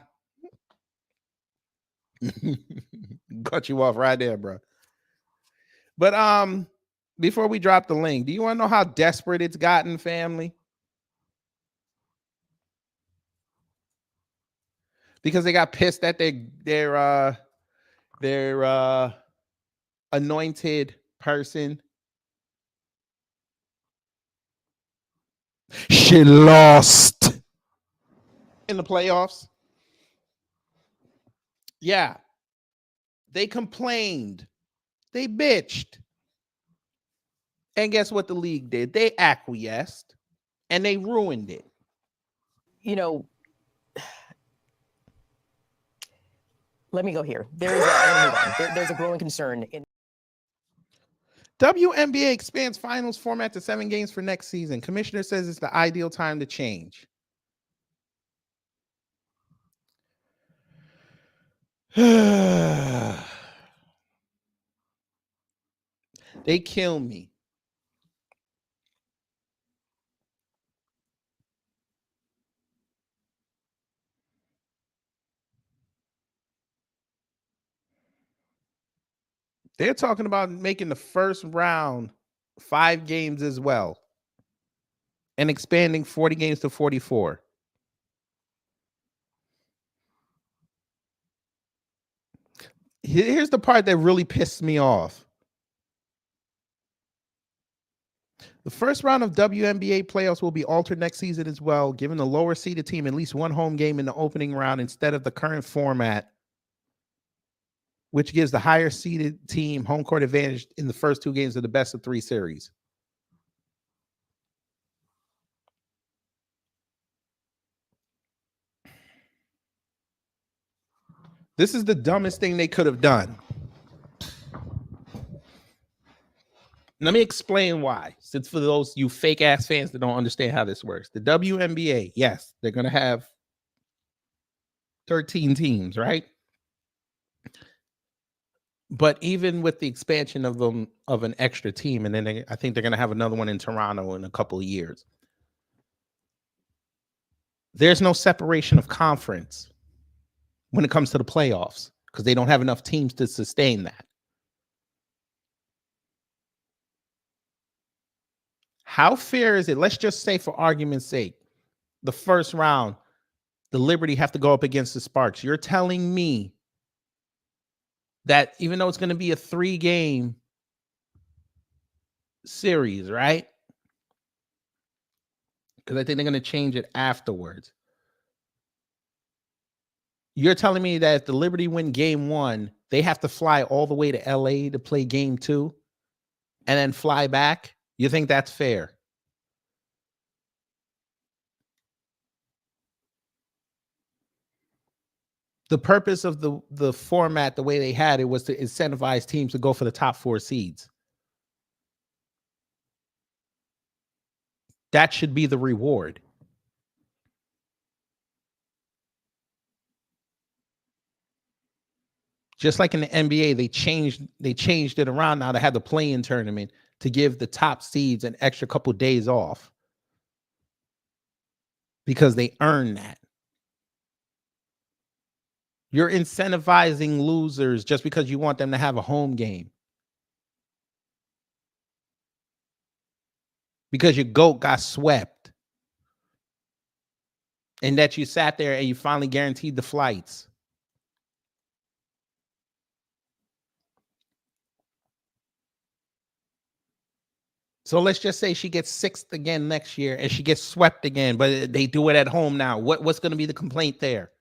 Cut you off right there, bro. But before we drop the link, do you want to know how desperate it's gotten, family? because they got pissed at their anointed person. She lost in the playoffs. Yeah. They complained. They bitched. And guess what the league did? They acquiesced and they ruined it. You know, let me go here. There's a growing concern in WNBA expands finals format to 7 games for next season. Commissioner says it's the ideal time to change. They kill me. They're talking about making the first round 5 games as well and expanding 40 games to 44. Here's the part that really pissed me off. The first round of WNBA playoffs will be altered next season as well, giving the lower seeded team at least one home game in the opening round instead of the current format, which gives the higher seeded team home court advantage in the first 2 games of the best of 3 series. This is the dumbest thing they could have done. Let me explain why, since for those you fake ass fans that don't understand how this works. The WNBA, yes, they're going to have 13 teams, right? But even with the expansion of them of an extra team, and then I think they're going to have another one in Toronto in a couple of years. There's no separation of conference when it comes to the playoffs because they don't have enough teams to sustain that. How fair is it? Let's just say, for argument's sake, the first round, the Liberty have to go up against the Sparks. You're telling me that even though it's going to be a 3-game series, right? Because I think they're going to change it afterwards. You're telling me that if the Liberty win game 1, they have to fly all the way to LA to play game 2 and then fly back? You think that's fair? The purpose of the format, the way they had it, was to incentivize teams to go for the top 4 seeds. That should be the reward. Just like in the NBA, they changed it around now to have the play-in tournament to give the top seeds an extra couple days off because they earn that. You're incentivizing losers just because you want them to have a home game. Because your GOAT got swept. And that you sat there and you finally guaranteed the flights. So let's just say she gets 6th again next year and she gets swept again, but they do it at home now. What's going to be the complaint there?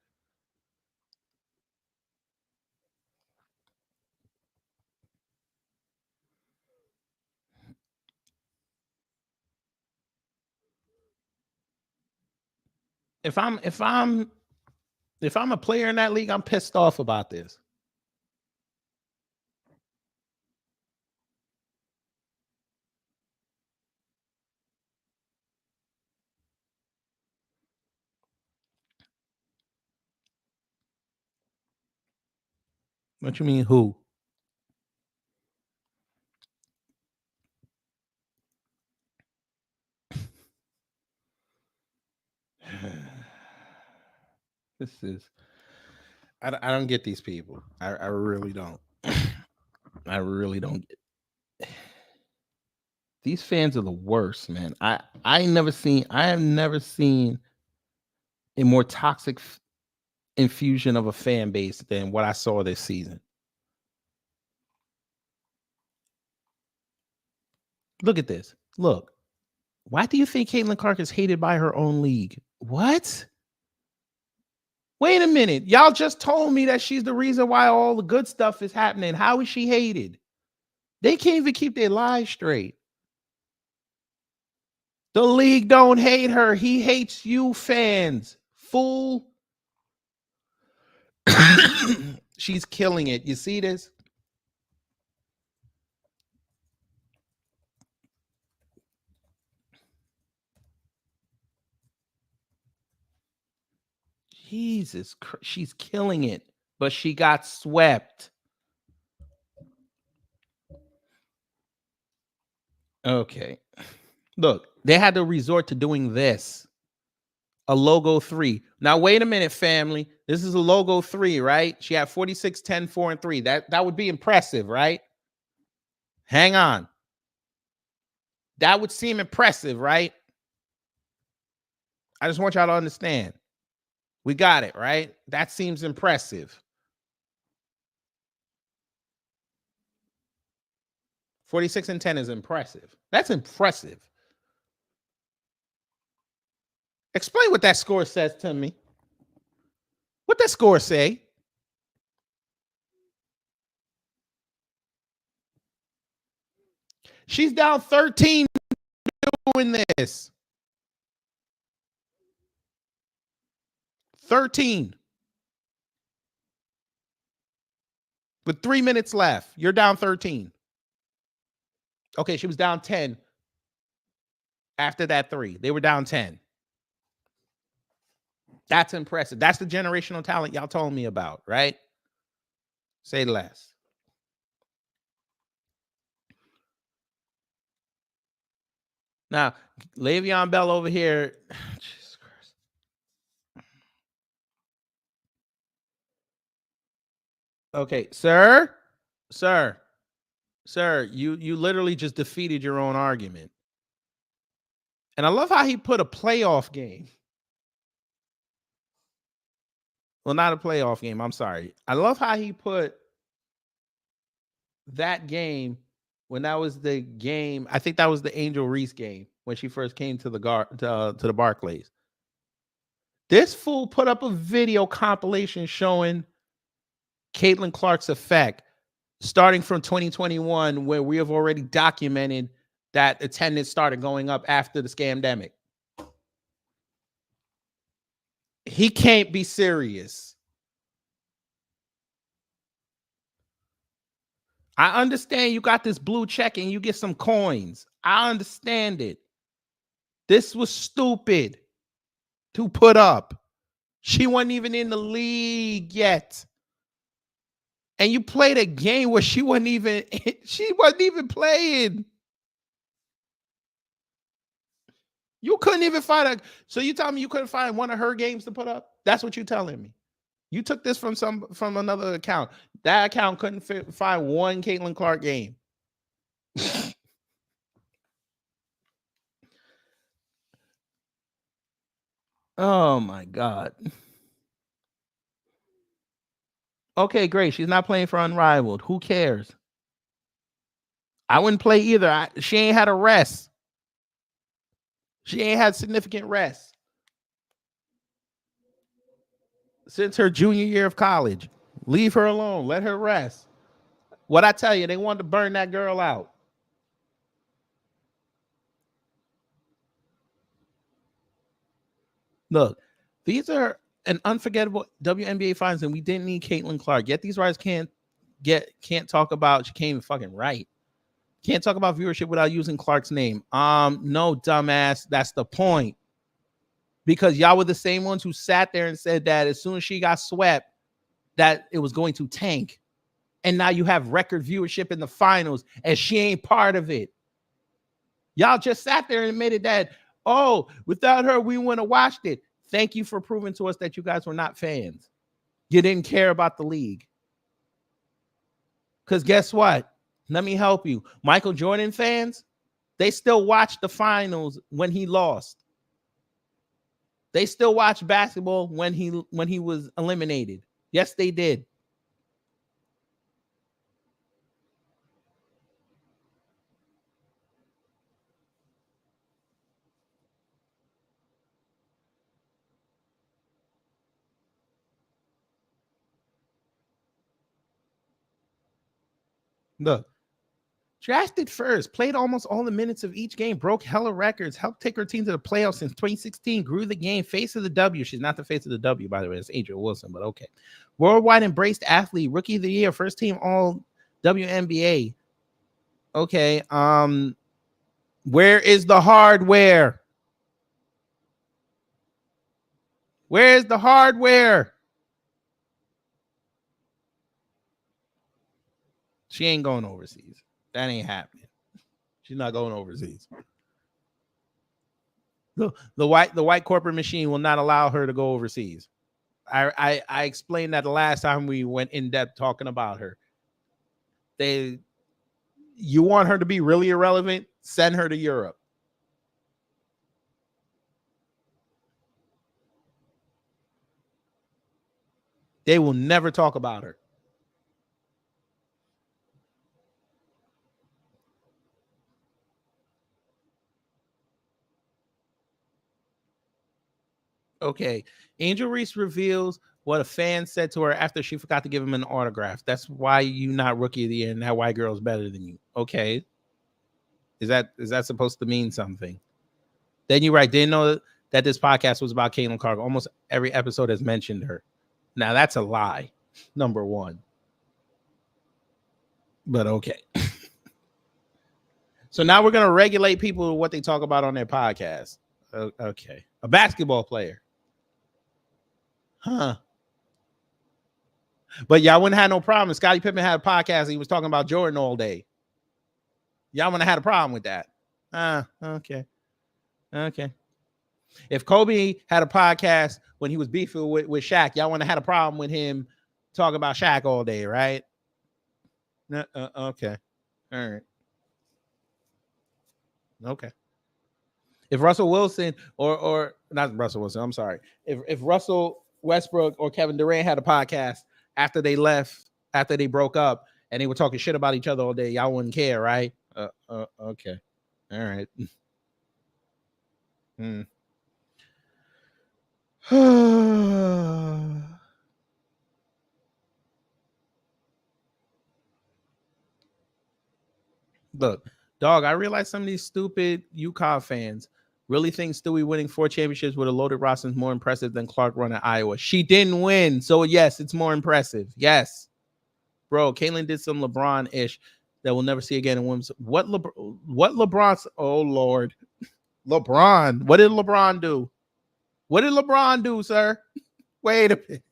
If I'm a player in that league, I'm pissed off about this. What you mean, who? This is, I don't get these people. I really don't. I really don't get. These fans are the worst, man. I have never seen a more toxic infusion of a fan base than what I saw this season. Look at this. Look. Why do you think Caitlin Clark is hated by her own league? What? Wait a minute. Y'all just told me that she's the reason why all the good stuff is happening. How is she hated? They can't even keep their lies straight. The league don't hate her. He hates you fans. Fool. She's killing it. You see this? Jesus Christ. She's killing it. But she got swept. Okay. Look, they had to resort to doing this. A logo 3. Now, wait a minute, family. This is a logo 3, right? She had 46, 10, 4, and 3. That would be impressive, right? Hang on. That would seem impressive, right? I just want y'all to understand. We got it, right? That seems impressive. 46 and 10 is impressive. That's impressive. Explain what that score says to me. What that score say? She's down 13 doing this. 13. With 3 minutes left, you're down 13. Okay, she was down 10 after that 3. They were down 10. That's impressive. That's the generational talent y'all told me about, right? Say less. Now, Le'Veon Bell over here. Jesus Christ. Okay, sir, you literally just defeated your own argument. And I love how he put a playoff game. Well, not a playoff game. I'm sorry. I love how he put that game when that was the game. I think that was the Angel Reese game when she first came to the Barclays. This fool put up a video compilation showing Caitlin Clark's effect starting from 2021, where we have already documented that attendance started going up after the scamdemic. He can't be serious. I understand you got this blue check and you get some coins. I understand it. This was stupid to put up. She wasn't even in the league yet. And you played a game where she wasn't even playing. You couldn't even find so you tell me you couldn't find one of her games to put up? That's what you're telling me. You took this from another account. That account couldn't find one Caitlin Clark game. Oh my God. Okay, great. She's not playing for Unrivaled. Who cares? I wouldn't play either. She ain't had a rest. She ain't had significant rest since her junior year of college. Leave her alone. Let her rest. What I tell you, they wanted to burn that girl out. Look, these are an unforgettable WNBA finals, and we didn't need Caitlin Clark. Yet these writers can't talk about, she can't even fucking write. Can't talk about viewership without using Clark's name. No, dumbass. That's the point. Because y'all were the same ones who sat there and said that as soon as she got swept, that it was going to tank. And now you have record viewership in the finals, and she ain't part of it. Y'all just sat there and admitted that, oh, without her, we wouldn't have watched it. Thank you for proving to us that you guys were not fans. You didn't care about the league. Because guess what? Let me help you. Michael Jordan fans, they still watch the finals when he lost. They still watched basketball when he was eliminated. Yes, they did. Look, drafted first, played almost all the minutes of each game, broke hella records, helped take her team to the playoffs since 2016, grew the game, face of the W. She's not the face of the W, by the way. It's Adrian Wilson, but okay. Worldwide embraced athlete, rookie of the year, first team all WNBA. Okay. Where is the hardware? Where is the hardware? She ain't going overseas. That ain't happening. She's not going overseas. The white corporate machine will not allow her to go overseas. I explained that the last time we went in depth talking about her. You want her to be really irrelevant? Send her to Europe. They will never talk about her. Okay. Angel Reese reveals what a fan said to her after she forgot to give him an autograph. That's why you not rookie of the year and that white girl's better than you. Okay. Is that supposed to mean something? Then you're right. Didn't know that this podcast was about Caitlin Clark. Almost every episode has mentioned her. Now that's a lie. Number one. But okay. So now we're going to regulate people what they talk about on their podcast. Okay. A basketball player. Huh. But y'all wouldn't have no problem. Scottie Pippen had a podcast. He was talking about Jordan all day. Y'all wouldn't have had a problem with that. Okay. Okay. If Kobe had a podcast when he was beefing with Shaq, y'all wouldn't have had a problem with him talking about Shaq all day, right? Okay. All right. Okay. If Russell Wilson or not Russell Wilson, I'm sorry. If Russell Westbrook or Kevin Durant had a podcast after they broke up and they were talking shit about each other all day, y'all wouldn't care, right? Okay. All right. Look, dog, I realize some of these stupid UConn fans really think Stewie winning 4 championships with a loaded roster is more impressive than Clark running Iowa. She didn't win. So, yes, it's more impressive. Yes. Bro, Caitlin did some LeBron-ish that we'll never see again in women's. What LeBron's? Oh, Lord. LeBron. What did LeBron do? What did LeBron do, sir? Wait a minute.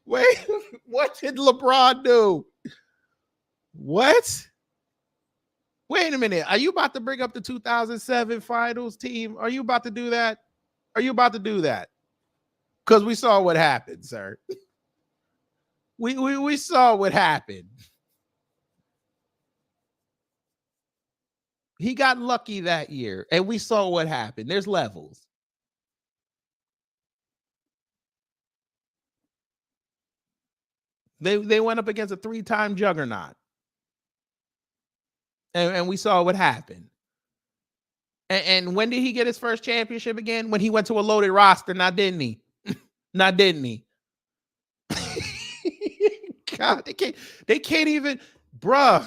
Wait. What did LeBron do? What? Wait a minute. Are you about to bring up the 2007 finals team? Are you about to do that? Are you about to do that? Because we saw what happened, sir. We saw what happened. He got lucky that year, and we saw what happened. There's levels. They went up against a 3-time juggernaut. And we saw what happened. And when did he get his first championship again? When he went to a loaded roster, now didn't he? Now didn't he? God, they can't even, bruh.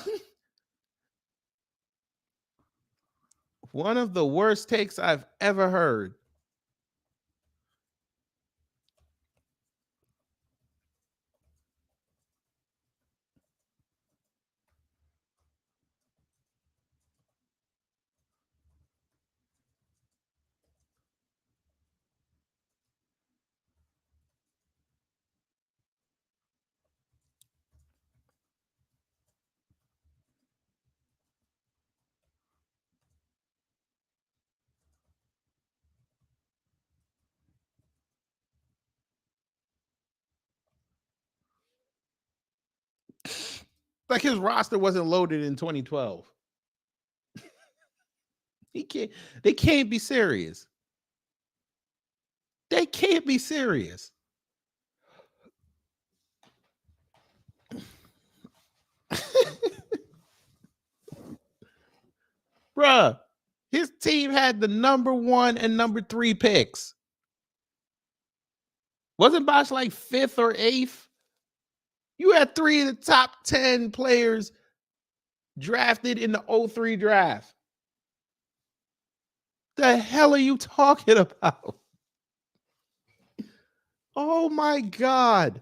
One of the worst takes I've ever heard. Like his roster wasn't loaded in 2012. They can't be serious. can't be serious. Bruh, his team had the number 1 and number 3 picks. Wasn't Bosch like 5th or 8th? You had 3 of the top 10 players drafted in the 03 draft. The hell are you talking about? Oh my God.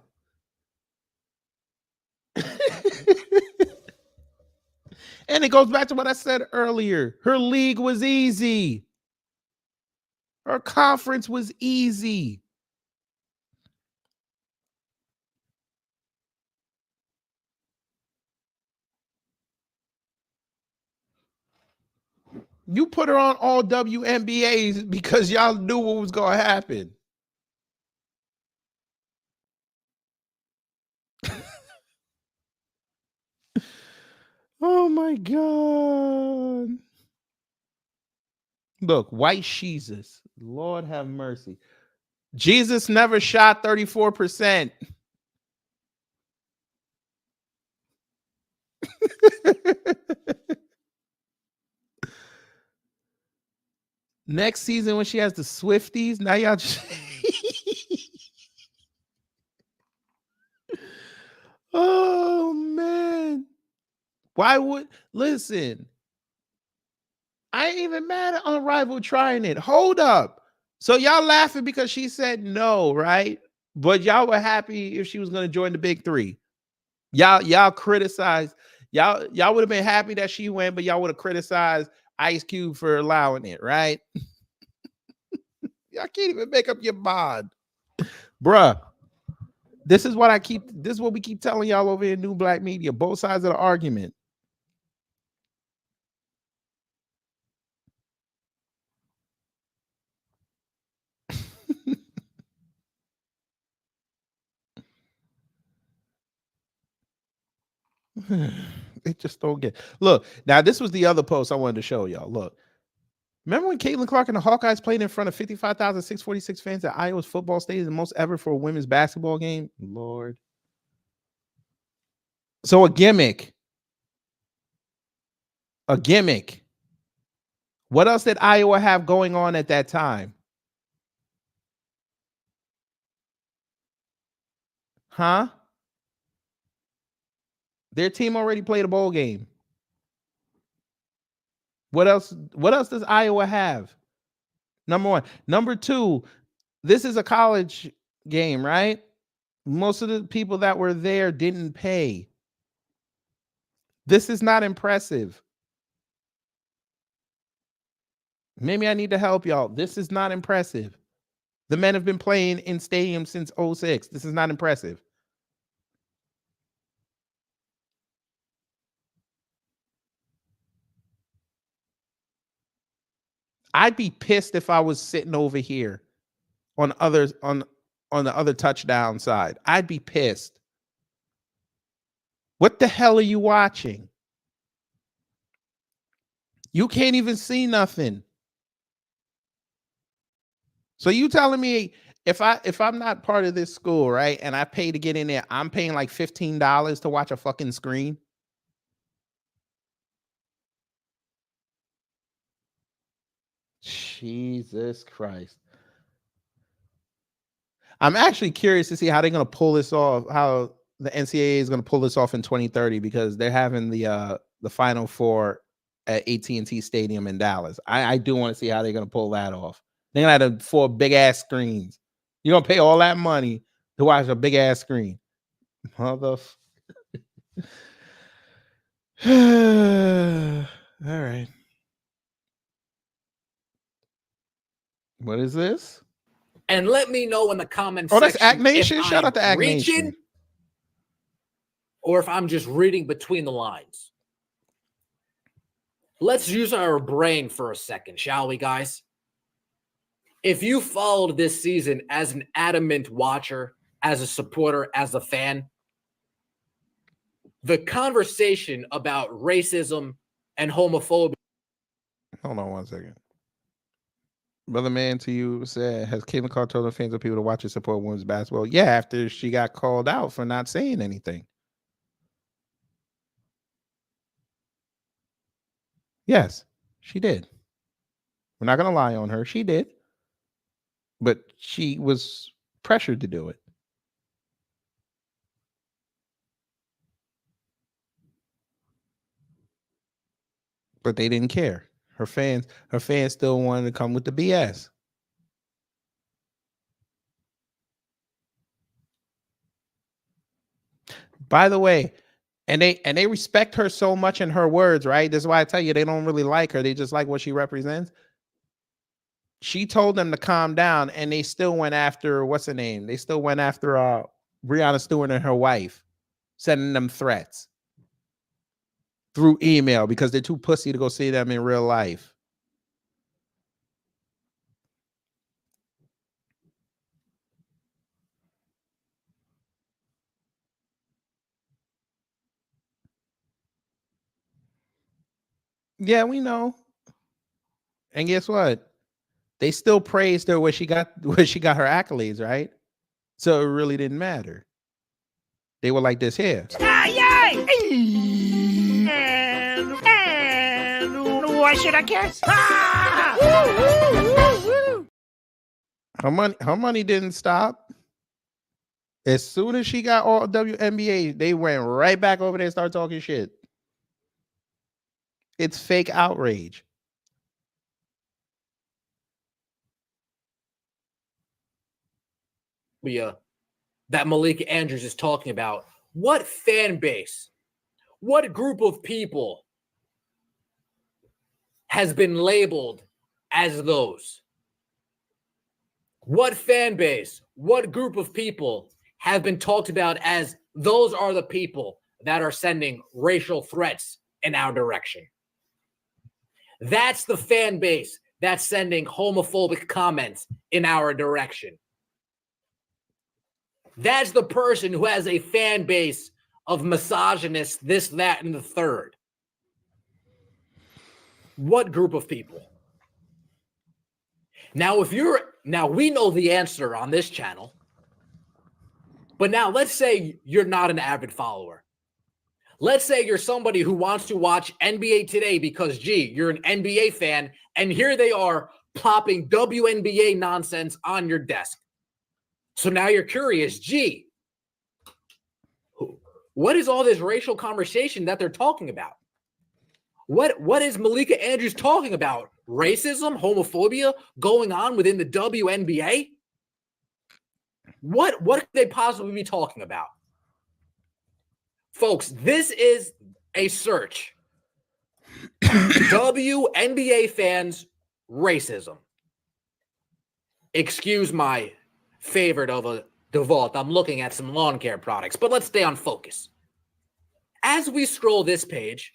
And it goes back to what I said earlier. Her league was easy. Her conference was easy. You put her on all WNBAs because y'all knew what was going to happen. Oh my God. Look, white Jesus. Lord have mercy. Jesus never shot 34%. Next season when she has the Swifties, now y'all just oh man. Why would listen? I ain't even mad at Unrivaled trying it. Hold up. So y'all laughing because she said no, right? But y'all were happy if she was going to join the big 3. Y'all criticized. Y'all would have been happy that she went, but y'all would have criticized Ice Cube for allowing it, right? Y'all can't even make up your mind. Bruh. This is what we keep telling y'all over in New Black Media. Both sides of the argument. It just don't get. Look, now this was the other post I wanted to show y'all. Look, remember when Caitlin Clark and the Hawkeyes played in front of 55,646 fans at Iowa's football stadium, the most ever for a women's basketball game? Lord. So a gimmick. A gimmick. What else did Iowa have going on at that time? Huh? Their team already played a bowl game. What else does Iowa have? Number 1. Number 2, this is a college game, right? Most of the people that were there didn't pay. This is not impressive. Maybe I need to help y'all. This is not impressive. The men have been playing in stadiums since 06. This is not impressive. I'd be pissed if I was sitting over here on the other touchdown side. I'd be pissed. What the hell are you watching? You can't even see nothing. So you telling me if I'm not part of this school, right, and I pay to get in there, I'm paying like $15 to watch a fucking screen? Jesus Christ. I'm actually curious to see how they're going to pull this off, how the NCAA is going to pull this off in 2030, because they're having the Final Four at AT&T Stadium in Dallas. I do want to see how they're going to pull that off. They're going to have 4 big-ass screens. You're going to pay all that money to watch a big-ass screen. All right. What is this? And let me know in the comments section. Oh, that's Act Nation. Shout out to Act Nation. Or if I'm just reading between the lines. Let's use our brain for a second, shall we, guys? If you followed this season as an adamant watcher, as a supporter, as a fan, the conversation about racism and homophobia. Hold on one second. Brother Man to you said, has Caitlin Clark told her fans or people to watch and support women's basketball? Yeah, after she got called out for not saying anything. Yes, she did. We're not going to lie on her. She did. But she was pressured to do it. But they didn't care. Her fans still wanted to come with the BS. By the way, and they respect her so much in her words, right? This is why I tell you they don't really like her. They just like what she represents. She told them to calm down, and they still went after, what's her name? They still went after Breonna Stewart and her wife, sending them threats through email because they're too pussy to go see them in real life. Yeah, we know. And guess what? They still praised her where she got her accolades, right? So it really didn't matter. They were like this here. And why should I care? Her money didn't stop. As soon as she got all WNBA, they went right back over there and started talking shit. It's fake outrage. That Malika Andrews is talking about. What fan base, what group of people has been labeled as those? What fan base, what group of people have been talked about as those are the people that are sending racial threats in our direction? That's the fan base that's sending homophobic comments in our direction. That's the person who has a fan base of misogynists, this, that, and the third. What group of people? Now, we know the answer on this channel, but now let's say you're not an avid follower. Let's say you're somebody who wants to watch NBA Today because, gee, you're an NBA fan, and here they are plopping WNBA nonsense on your desk. So now you're curious, gee, what is all this racial conversation that they're talking about? What is Malika Andrews talking about? Racism, homophobia going on within the WNBA? What could they possibly be talking about? Folks, this is a search. WNBA fans, racism. Excuse my favorite of a default. I'm looking at some lawn care products, but let's stay on focus. As we scroll this page,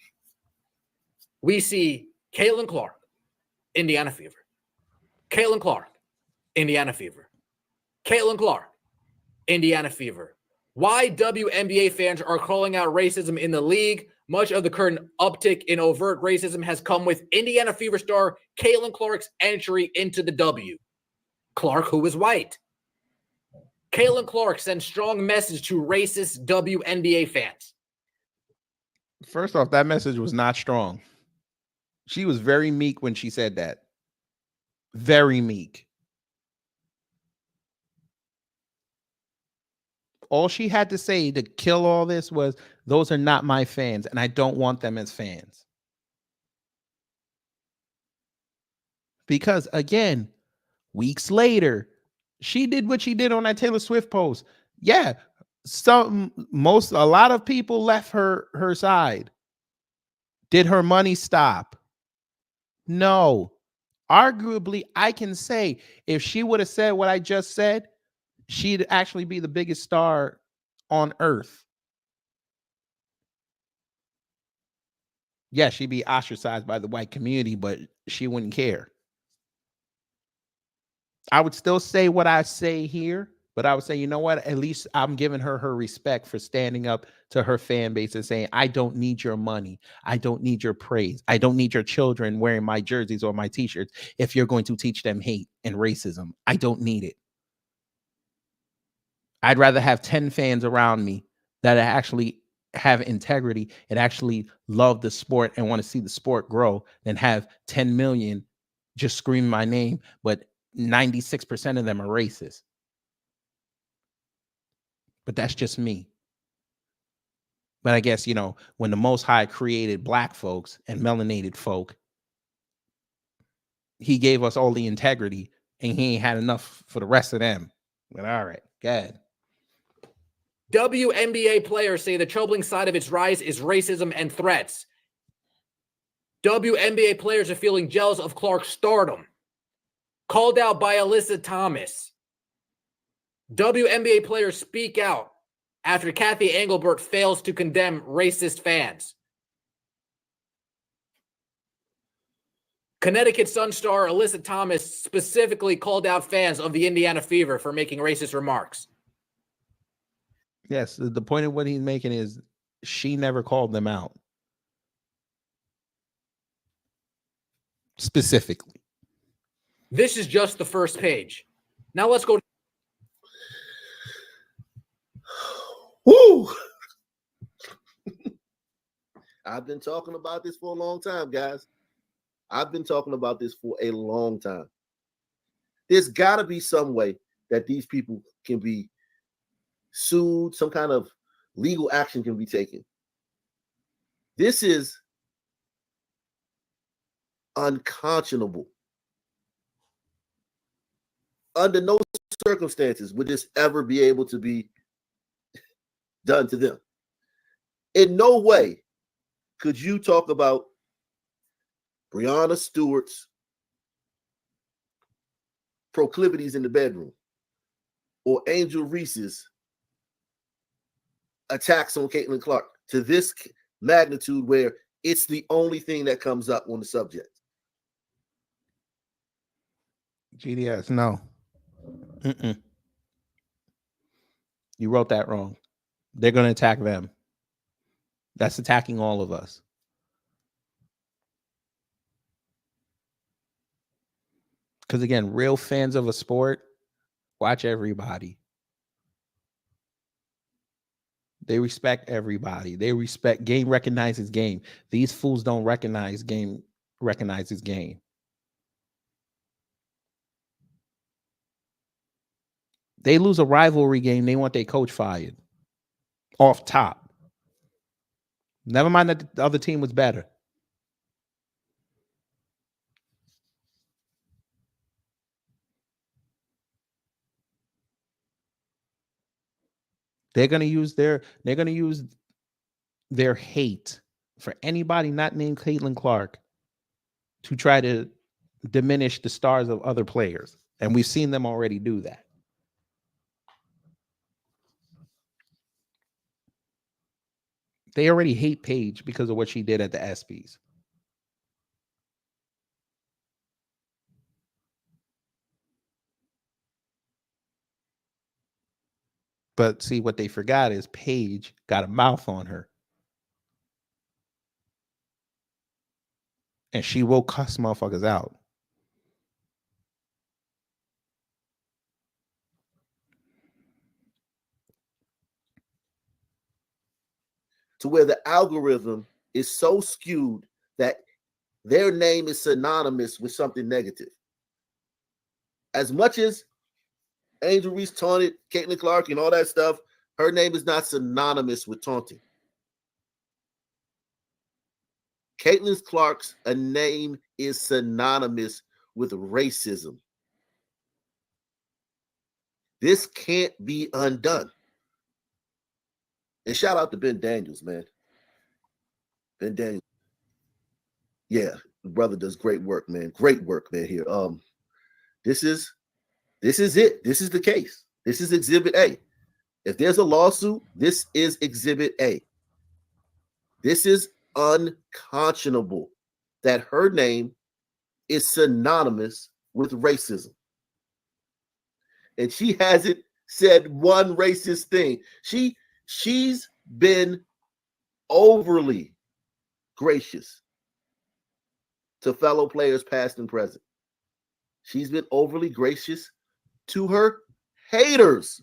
we see Caitlin Clark, Indiana Fever. Caitlin Clark, Indiana Fever. Caitlin Clark, Indiana Fever. Why WNBA fans are calling out racism in the league. Much of the current uptick in overt racism has come with Indiana Fever star Caitlin Clark's entry into the W. Clark, who is white. Caitlin Clark sends strong message to racist WNBA fans. First off, that message was not strong. She was very meek when she said that. Very meek. All she had to say to kill all this was, those are not my fans, and I don't want them as fans. Because, again, weeks later, she did what she did on that Taylor Swift post. Yeah, a lot of people left her side. Did her money stop? No. Arguably, I can say if she would have said what I just said, she'd actually be the biggest star on earth. Yeah, she'd be ostracized by the white community, but she wouldn't care. I would still say what I say here, But I would say, you know what? At least I'm giving her respect for standing up to her fan base and saying, I don't need your money. I don't need your praise. I don't need your children wearing my jerseys or my t-shirts if you're going to teach them hate and racism. I don't need it. I'd rather have 10 fans around me that actually have integrity and actually love the sport and want to see the sport grow than have 10 million just scream my name, but 96% of them are racist. But that's just me. But I guess, you know, when the Most High created black folks and melanated folk, he gave us all the integrity and he ain't had enough for the rest of them. But all right, go ahead. WNBA players say the troubling side of its rise is racism and threats. WNBA players are feeling jealous of Clark's stardom. Called out by Alyssa Thomas. WNBA players speak out after Kathy Engelbert fails to condemn racist fans. Connecticut Sun star Alyssa Thomas specifically called out fans of the Indiana Fever for making racist remarks. Yes, the point of what he's making is she never called them out. Specifically. This is just the first page. Now let's go. Woo! I've been talking about this for a long time, guys. I've been talking about this for a long time. There's got to be some way that these people can be sued, some kind of legal action can be taken. This is unconscionable. Under no circumstances would this ever be able to be done to them. In no way could you talk about Breonna Stewart's proclivities in the bedroom or Angel Reese's attacks on Caitlin Clark to this magnitude where it's the only thing that comes up on the subject. GDS, no. You wrote that wrong. They're going to attack them. That's attacking all of us. Because again, real fans of a sport watch everybody. They respect everybody. They respect game, recognizes game. These fools don't recognize game, recognizes game. They lose a rivalry game, they want their coach fired. Off top. Never mind that the other team was better. They're gonna use their hate for anybody not named Caitlin Clark to try to diminish the stars of other players. And we've seen them already do that. They already hate Paige because of what she did at the ESPYs. But see, what they forgot is Paige got a mouth on her. And she will cuss motherfuckers out. To where the algorithm is so skewed that their name is synonymous with something negative. As much as Angel Reese taunted Caitlin Clark and all that stuff, her name is not synonymous with taunting. Caitlin Clark's a name is synonymous with racism. This can't be undone. And shout out to Ben Daniels, man. Ben Daniels. Yeah, the brother does great work, man. Great work, man, here. This is it. This is the case. This is Exhibit A. If there's a lawsuit, this is Exhibit A. This is unconscionable that her name is synonymous with racism. And she has it said one racist thing. She's been overly gracious to fellow players past and present. She's been overly gracious to her haters.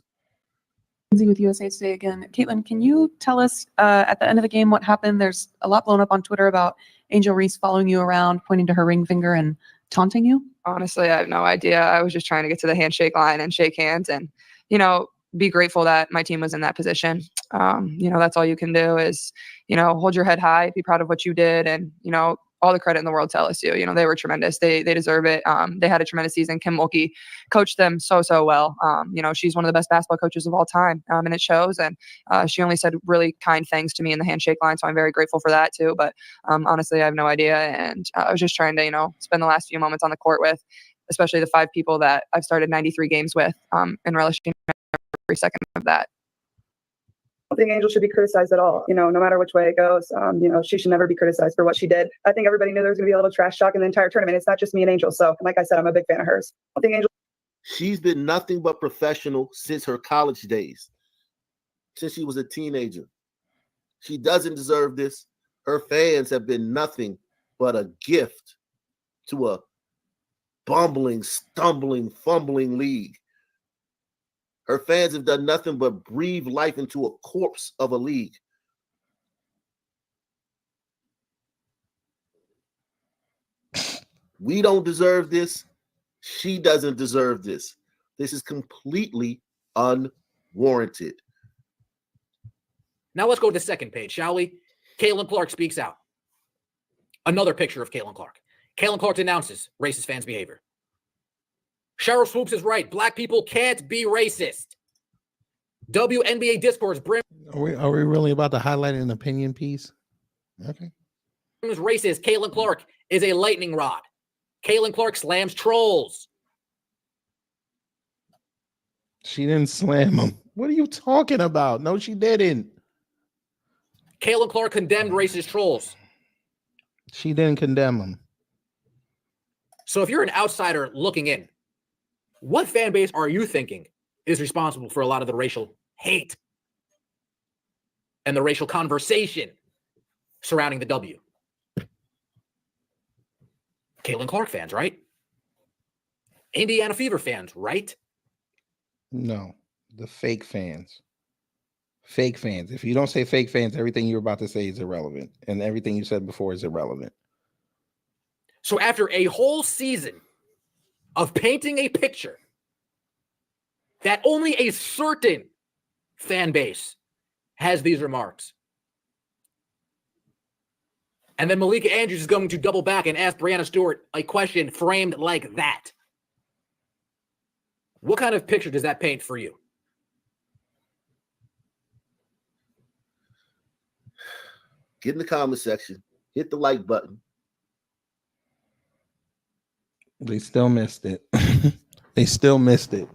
With USA Today again. Caitlin, can you tell us at the end of the game what happened? There's a lot blown up on Twitter about Angel Reese following you around, pointing to her ring finger and taunting you. Honestly, I have no idea. I was just trying to get to the handshake line and shake hands and, be grateful that my team was in that position. That's all you can do is, hold your head high, be proud of what you did, and, all the credit in the world to LSU. They were tremendous. They deserve it. They had a tremendous season. Kim Mulkey coached them so well. She's one of the best basketball coaches of all time, and it shows. And she only said really kind things to me in the handshake line, so I'm very grateful for that too. But honestly, I have no idea. And I was just trying to, spend the last few moments on the court with, especially the 5 people that I've started 93 games with, and relishing every second of that. I don't think Angel should be criticized at all. No matter which way it goes, she should never be criticized for what she did. I think everybody knew there was going to be a little trash talk in the entire tournament. It's not just me and Angel. So, like I said, I'm a big fan of hers. I think Angel. She's been nothing but professional since her college days, since she was a teenager. She doesn't deserve this. Her fans have been nothing but a gift to a bumbling, stumbling, fumbling league. Her fans have done nothing but breathe life into a corpse of a league. We don't deserve this. She doesn't deserve this. This is completely unwarranted. Now let's go to the second page, shall we? Caitlin Clark speaks out. Another picture of Caitlin Clark. Caitlin Clark denounces racist fans' behavior. Cheryl Swoops is right. Black people can't be racist. WNBA discourse brings Are we really about to highlight an opinion piece? Okay. Racist. Caitlin Clark is a lightning rod. Caitlin Clark slams trolls. She didn't slam him. What are you talking about? No, she didn't. Caitlin Clark condemned racist trolls. She didn't condemn him. So if you're an outsider looking in, what fan base are you thinking is responsible for a lot of the racial hate and the racial conversation surrounding the W? Caitlin Clark fans, right? Indiana Fever fans, right? No, the fake fans. Fake fans. If you don't say fake fans, everything you're about to say is irrelevant. And everything you said before is irrelevant. So after a whole season of painting a picture that only a certain fan base has these remarks, and then Malika Andrews is going to double back and ask Breanna Stewart a question framed like that. What kind of picture does that paint for you? Get in the comment section. Hit the like button. They still missed it. They still missed it.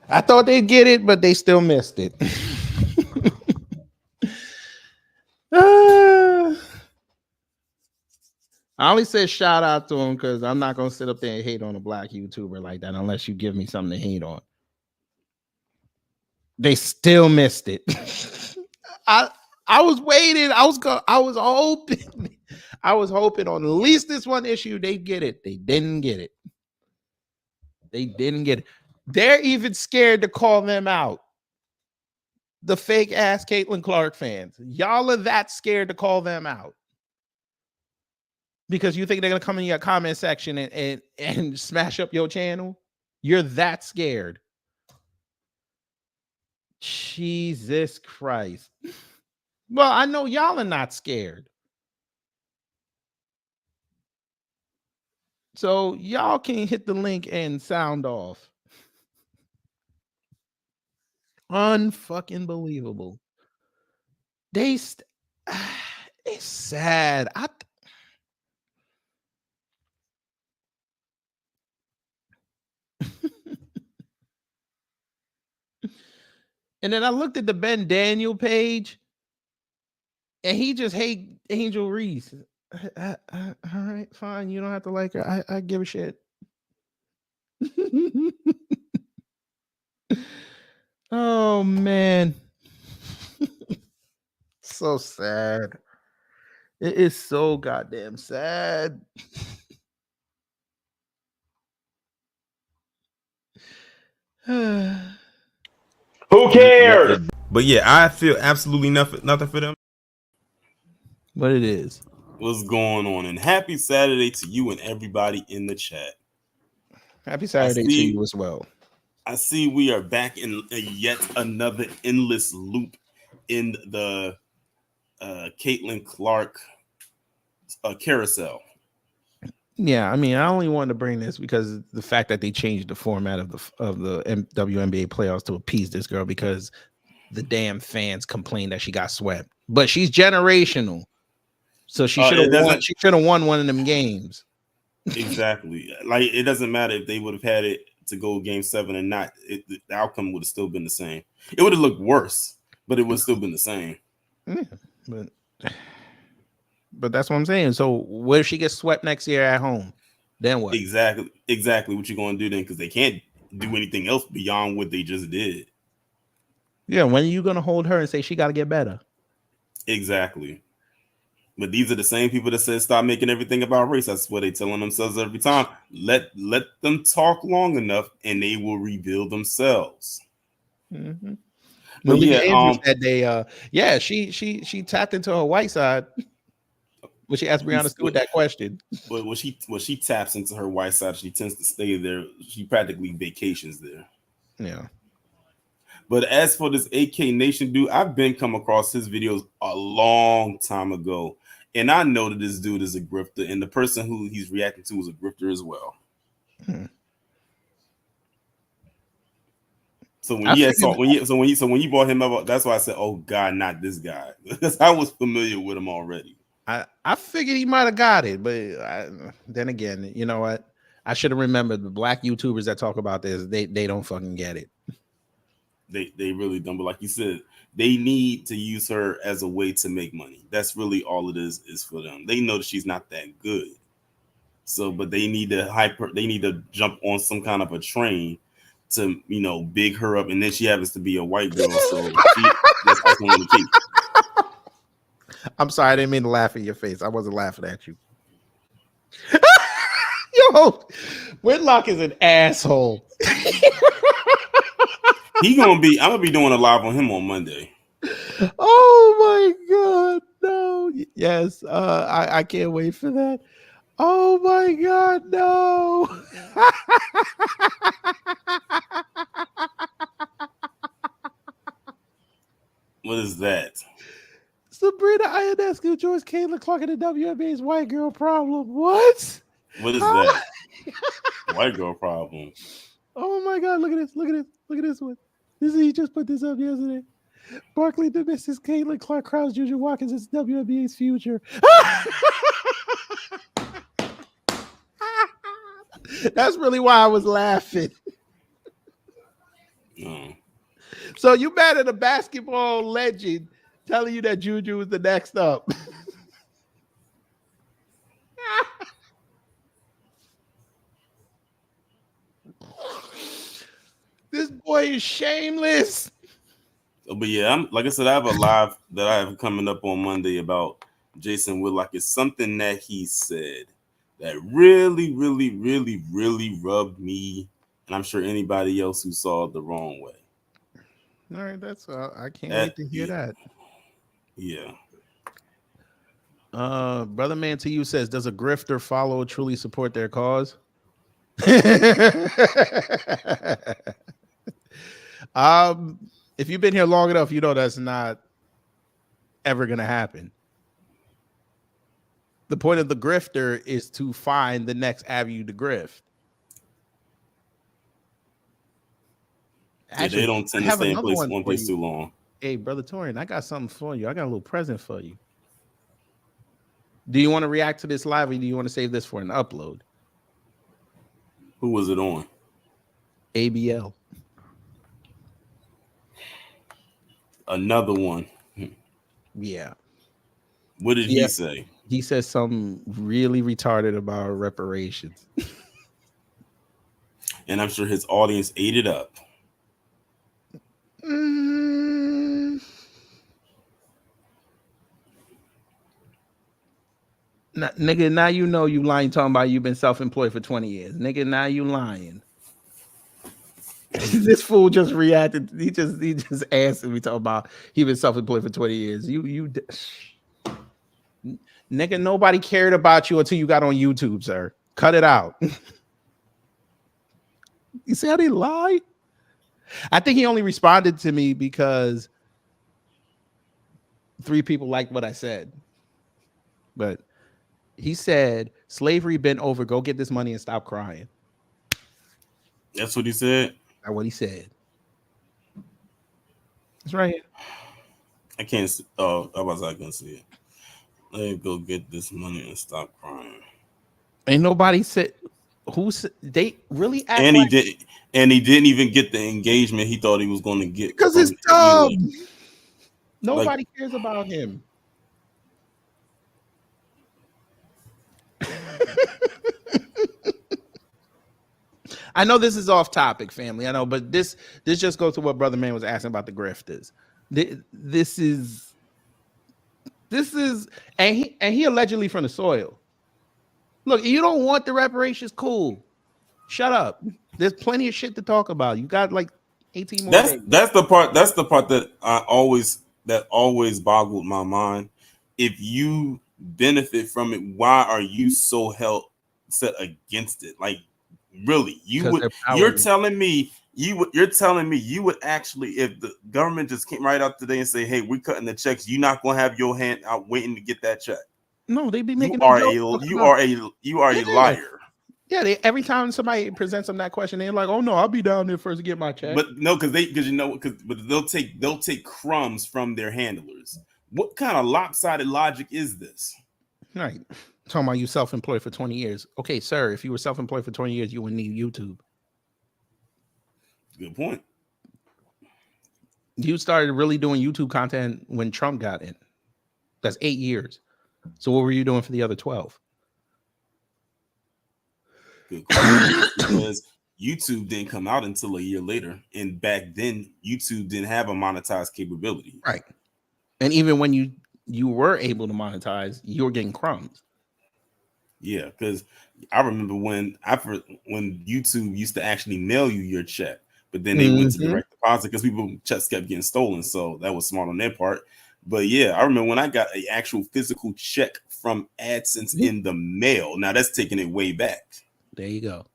I thought they'd get it, but they still missed it. I only said shout out to him because I'm not going to sit up there and hate on a black YouTuber like that unless you give me something to hate on. They still missed it. I was waiting. I was hoping. I was hoping on at least this one issue they'd get it. They didn't get it. They didn't get it. They're even scared to call them out. The fake ass Caitlin Clark fans. Y'all are that scared to call them out. Because you think they're going to come in your comment section and smash up your channel? You're that scared. Jesus Christ. Well, I know y'all are not scared. So y'all can hit the link and sound off. Unfucking believable. It's sad. And then I looked at the Ben Daniel page, and he just hate Angel Reese. All right, fine. You don't have to like her. I give a shit. Oh man. So sad. It is so goddamn sad. Who cares? But yeah, I feel absolutely nothing for them. But it is. What's going on? And happy Saturday to you and everybody in the chat. Happy Saturday to you as well. I see we are back in yet another endless loop in the Caitlin Clark carousel. Yeah, I mean, I only wanted to bring this because the fact that they changed the format of the WNBA playoffs to appease this girl because the damn fans complained that she got swept. But she's generational, so she should have won. She should have won one of them games. Exactly. Like it doesn't matter if they would have had it to go game 7 or not. The outcome would have still been the same. It would have looked worse, but it would have still been the same. Yeah, but that's what I'm saying. So what if she gets swept next year at home? Then what? Exactly what you're going to do then, because they can't do anything else beyond what they just did. Yeah, when are you going to hold her and say she got to get better? Exactly. But these are the same people that said stop making everything about race. That's what they're telling themselves every time. Let them talk long enough, and they will reveal themselves. Mm-hmm. But yeah, Andrews said they she tapped into her white side. When she asked Brianna Stewart that question. But when she taps into her white side, she tends to stay there. She practically vacations there. Yeah. But as for this AK Nation dude, I've been come across his videos a long time ago. And I know that this dude is a grifter, and the person who he's reacting to is a grifter as well. So when you brought him up, that's why I said, "Oh God, not this guy," because I was familiar with him already. I figured he might have got it, but then again, you know what? I should have remembered the black YouTubers that talk about this. They don't fucking get it. They really don't. But like you said, they need to use her as a way to make money. That's really all it is for them. They know that she's not that good. So, but they need to they need to jump on some kind of a train to, big her up. And then she happens to be a white girl. So that's one of the key. I'm sorry, I didn't mean to laugh in your face. I wasn't laughing at you. Yo, Whitlock is an asshole. I'm gonna be doing a live on him on Monday. Oh my God, no. Yes, I can't wait for that. Oh my God, no. What is that? Sabrina Ionescu joins Caitlin Clark in the WNBA's white girl problem. What? What is that? White girl problem. Oh my God, look at this. Look at this one. He just put this up yesterday. Barkley dismisses Caitlin Clark crowds Juju Watkins as WNBA's future. That's really why I was laughing. So you mad at a basketball legend telling you that Juju is the next up? This boy is shameless. But yeah, like I said, I have a live that I have coming up on Monday about Jason Whitlock. It's something that he said that really, really, really, really rubbed me, and I'm sure anybody else who saw it the wrong way. All right, that's I can't wait to hear that. Yeah. Brother Man to you says, does a grifter follow truly support their cause? If you've been here long enough, you know that's not ever gonna happen. The point of the grifter is to find the next avenue to grift. Actually, they don't tend to stay in one place too long. Hey, Brother Torian, I got something for you. I got a little present for you. Do you want to react to this live, or do you want to save this for an upload? Who was it on? ABL. Another one. Yeah. What did he say? He says something really retarded about reparations. And I'm sure his audience ate it up. Nigga, now you know you lying talking about you've been self-employed for 20 years. Nigga, now you lying. This fool just reacted. He just answered me talking about he been self-employed for 20 years. Nigga, nobody cared about you until you got on YouTube, sir. Cut it out. You see how they lie? I think he only responded to me because 3 people liked what I said. But he said, slavery been over. Go get this money and stop crying. That's what he said? That's what he said. It's right here. I can't see. Oh, I was not going to see it. Let me go get this money and stop crying. Ain't nobody said they really act and like, he didn't even get the engagement he thought he was going to get because it's dumb. Nobody cares about him. I know this is off topic, family. I know, but this just goes to what Brother Man was asking about the grifters. This is and he allegedly from the soil. Look, you don't want the reparations, cool. Shut up. There's plenty of shit to talk about. You got like 18 more days. That's the part that always boggled my mind. If you benefit from it, why are you so set against it? Like, really, you're telling me you would actually, if the government just came right out today and say, hey, we're cutting the checks, you're not gonna have your hand out waiting to get that check. No, they be making you are a liar. Yeah, every time somebody presents them that question, they're like, "Oh no, I'll be down there first to get my check." But no, because they'll take crumbs from their handlers. What kind of lopsided logic is this? Right, talking about you self-employed for 20 years. Okay, sir, if you were self-employed for 20 years, you wouldn't need YouTube. Good point. You started really doing YouTube content when Trump got in. That's 8 years. So what were you doing for the other 12? Good question. Because YouTube didn't come out until a year later, and back then YouTube didn't have a monetized capability. Right, and even when you were able to monetize, you were getting crumbs. Yeah, because I remember when YouTube used to actually mail you your check, but then they went to direct deposit because people's checks kept getting stolen. So that was smart on their part. But yeah, I remember when I got an actual physical check from AdSense in the mail. Now that's taking it way back. There you go.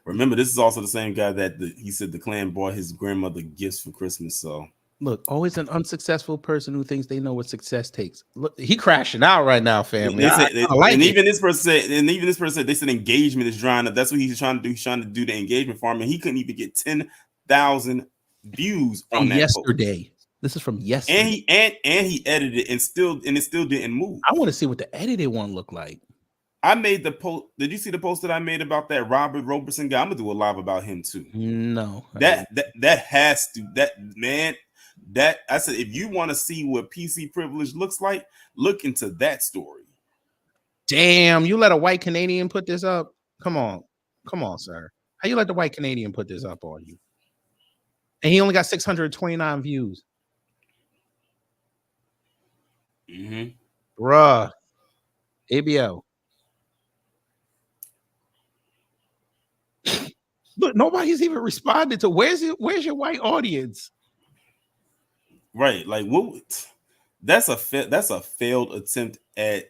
Remember, this is also the same guy that he said the Klan bought his grandmother gifts for Christmas. So look, always an unsuccessful person who thinks they know what success takes. Look, he crashing out right now, family. Even this person said they said engagement is drying up. That's what he's trying to do. He's trying to do the engagement farm, and he couldn't even get 10,000 views on that yesterday. Post. This is from yesterday. And he edited it and it still didn't move. I want to see what the edited one looked like. I made the post. Did you see the post that I made about that Robert Roberson guy? I'm gonna do a live about him too. No, that has to I said, if you want to see what PC privilege looks like, look into that story. Damn, you let a white Canadian put this up? Come on, sir. How you let the white Canadian put this up on you? And he only got 629 views. Bruh. ABL. Look, nobody's even responded to where's your white audience? Right. Like what that's a failed attempt at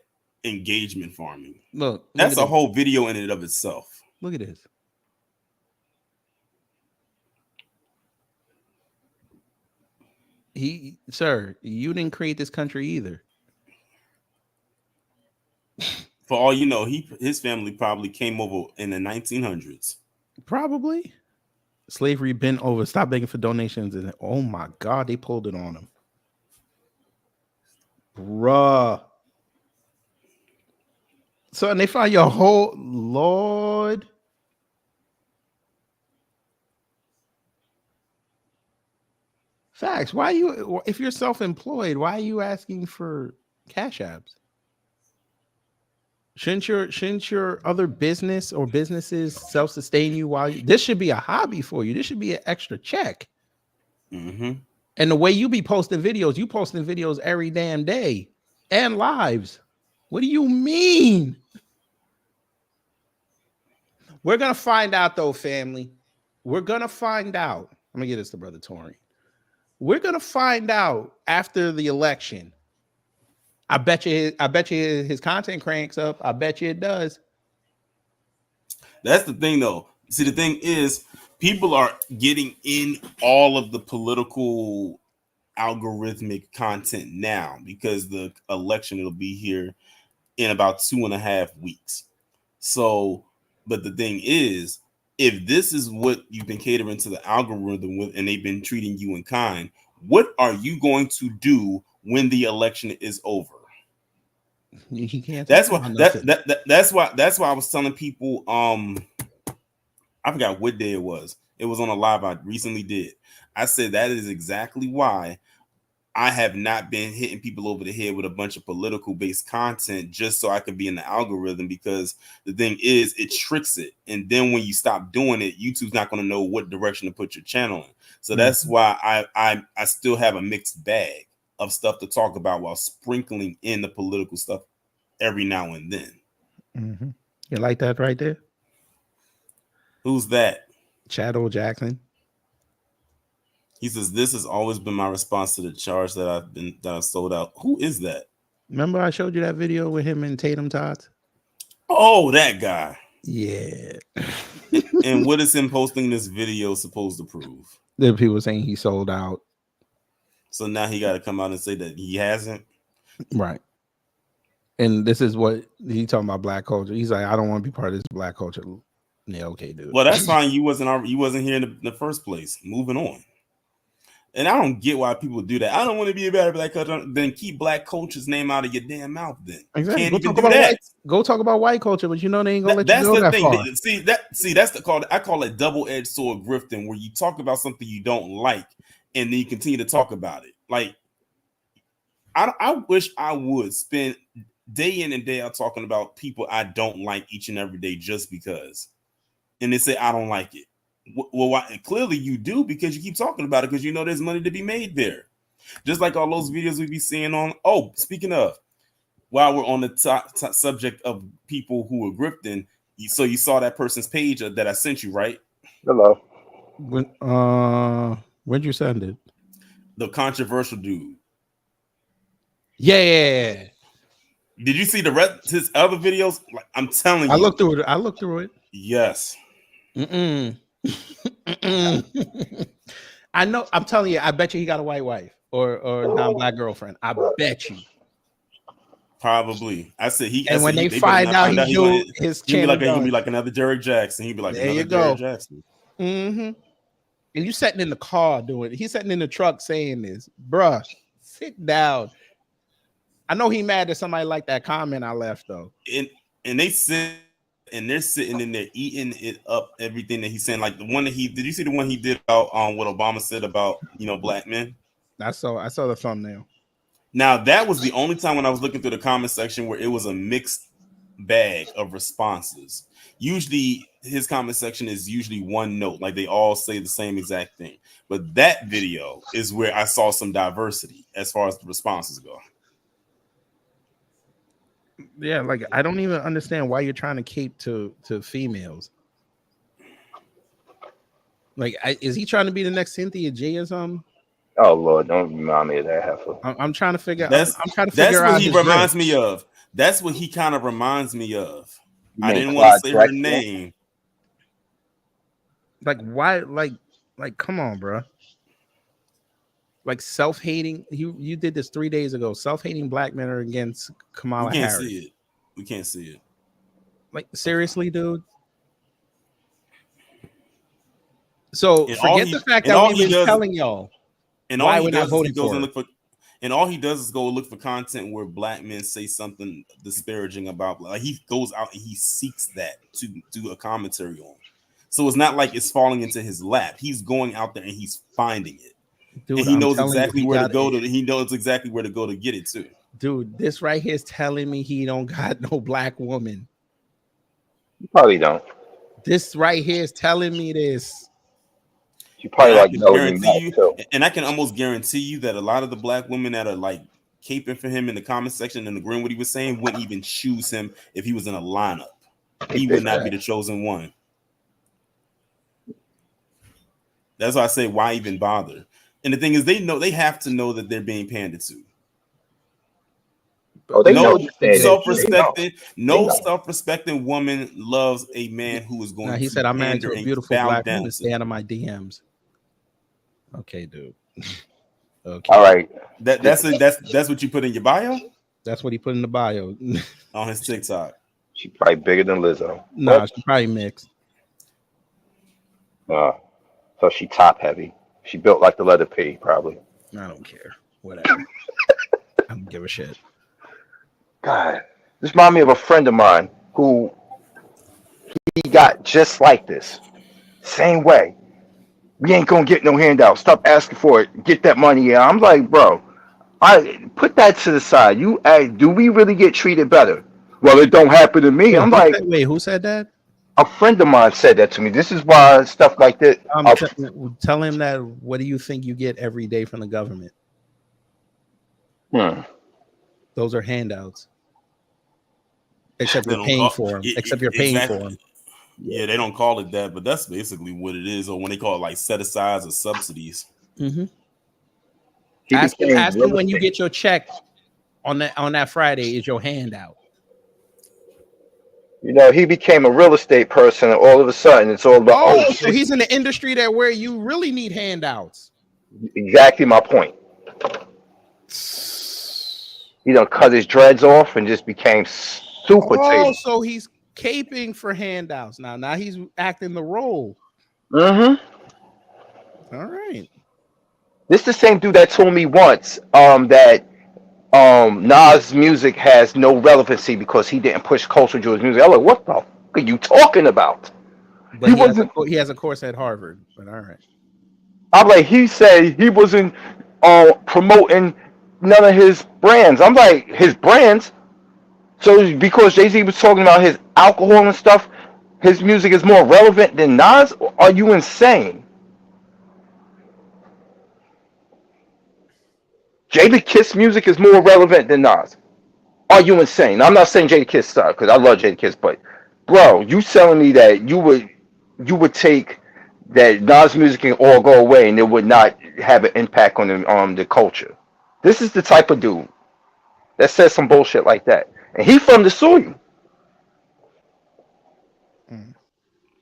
engagement farming. Look that's a whole video in and of itself. Look at this. Sir, you didn't create this country either. For all you know, his family probably came over in the 1900s. Probably. Slavery been over. Stop begging for donations. And oh my God, they pulled it on him. Bruh. So, and they find your whole Lord. Facts. Why you, if you're self-employed, why are you asking for cash apps? Shouldn't your other business or businesses self-sustain you while this should be a hobby for you? This should be an extra check. Mm-hmm. And the way you be posting videos, you posting videos every damn day and lives. What do you mean? We're gonna find out though, family. We're gonna find out. I'm gonna get this to Brother Tori. We're gonna find out after the election. I bet you his content cranks up. I bet you it does. That's the thing, though. See, the thing is, people are getting in all of the political algorithmic content now because the election will be here in about 2.5 weeks. So, but the thing is, if this is what you've been catering to the algorithm with, and they've been treating you in kind, what are you going to do when the election is over? He can't. That's why. That's why I was telling people. I forgot what day it was. It was on a live I recently did. I said that is exactly why I have not been hitting people over the head with a bunch of political based content just so I can be in the algorithm, because the thing is, it tricks it. And then when you stop doing it, YouTube's not going to know what direction to put your channel in. So that's why I still have a mixed bag of stuff to talk about while sprinkling in the political stuff every now and then. Mm-hmm. You like that right there? Who's that? Shadow Jackson. He says, this has always been my response to the charge that I've sold out. Who is that? Remember I showed you that video with him and Tatum Tots? Oh, that guy. Yeah. And what is him posting this video supposed to prove? There are people saying he sold out. So now he got to come out and say that he hasn't. Right. And this is what he talking about, black culture. He's like, I don't want to be part of this black culture. Yeah, okay, dude. Well, that's fine. You wasn't here in the first place. Moving on. And I don't get why people do that. I don't want to be a better black culture. Then keep black culture's name out of your damn mouth. Then exactly. You can't go even do that. Go talk about white culture, but you know they ain't gonna let you go the that thing. far. That's I call it double-edged sword grifting, where you talk about something you don't like, and then you continue to talk about it. Like I wish I would spend day in and day out talking about people I don't like each and every day just because, and they say I don't like it. Well, clearly you do, because you keep talking about it, because you know there's money to be made there. Just like all those videos we be seeing on. Oh, speaking of, while we're on the top subject of people who are grifting, so you saw that person's page that I sent you, right? Hello. When'd you send it? The controversial dude. Yeah. Did you see the rest his other videos? Like, I'm telling you, I looked through it. Yes. I know. I'm telling you. I bet you he got a white wife or non-black girlfriend. I bet you. Probably. I said he. And I when said they find out he do his channel, he's gonna be like another Derek Jackson. He'd be like, there you go. Derek Jackson. Mm-hmm. And you sitting in the car doing it. He's sitting in the truck saying this, bruh. Sit down. I know he mad that somebody liked that comment I left though. And they sit. And they're sitting in there eating it up, everything that he's saying. Like the one that did you see the one he did about what Obama said about black men? I saw the thumbnail. Now that was the only time when I was looking through the comment section where it was a mixed bag of responses. Usually his comment section is usually one note, like they all say the same exact thing. But that video is where I saw some diversity as far as the responses go. Yeah, like I don't even understand why you're trying to cape to females. Like, is he trying to be the next Cynthia J or something? Oh Lord, don't remind me of that heifer. I'm trying to figure. That's what he reminds me of. That's what he kind of reminds me of. I didn't want to say her name. Like why? Like come on, bro. Like self-hating. You did this 3 days ago. Self-hating black men are against Kamala Harris. We can't see it. Like seriously, dude. So forget the fact that we've been telling y'all. And why all we're not voting for it. And all he does is go look for content where black men say something disparaging about. Like he goes out and he seeks that to do a commentary on. So it's not like it's falling into his lap. He's going out there and he's finding it. Dude, and he knows exactly where to go he knows exactly where to go to get it too. Dude, this right here is telling me he don't got no black woman. You probably don't. This right here is telling me this. She probably And I like can Melody guarantee Mack you, too. and I can almost guarantee you that a lot of the black women that are like caping for him in the comment section and agreeing what he was saying wouldn't even choose him if he was in a lineup. He would not be the chosen one. That's why I say, why even bother? And the thing is, they have to know that they're being pandered to. Oh, they know. No self-respecting woman loves a man who is going Now, he to said, I'm married pander to a and beautiful bow black down woman. to Stay him. out of my DMs. Okay, dude. Okay. All right. That's what you put in your bio? That's what he put in the bio. On his TikTok. She probably bigger than Lizzo. Nah, she probably mixed. So she top heavy. She built like the letter P, probably. I don't care. Whatever. I don't give a shit. God, this reminds me of a friend of mine who he got just like this. Same way. We ain't gonna get no handout. Stop asking for it. Get that money. Yeah, I'm like, bro, I put that to the side. You do we really get treated better? Well, it don't happen to me. I'm like, who said that? A friend of mine said that to me. This is why stuff like that. Tell him that. What do you think you get every day from the government? Those are handouts. Except you're paying for them. Except you're paying for them. Yeah, they don't call it that, but that's basically what it is. Or when they call it like set asides or subsidies. Mm-hmm. Ask him when you get your check on that Friday is your handout. You know, he became a real estate person, and all of a sudden, it's all about. So he's in the industry where you really need handouts. Exactly my point. He done cut his dreads off and just became super. So he's caping for handouts now. Now he's acting the role. Mm-hmm. All right. This the same dude that told me once that Nas' music has no relevancy because he didn't push culture to his music. I'm like, what the fuck are you talking about? But he has a course at Harvard. But all right. I'm like, he said he wasn't promoting none of his brands. I'm like, his brands? So because Jay-Z was talking about his alcohol and stuff, his music is more relevant than Nas? Are you insane? Jada Kiss music is more relevant than Nas. Are you insane? I'm not saying Jada Kiss sucks because I love Jada Kiss, but bro, you telling me that you would take that Nas music can all go away and it would not have an impact on the culture? This is the type of dude that says some bullshit like that, and he from the soil.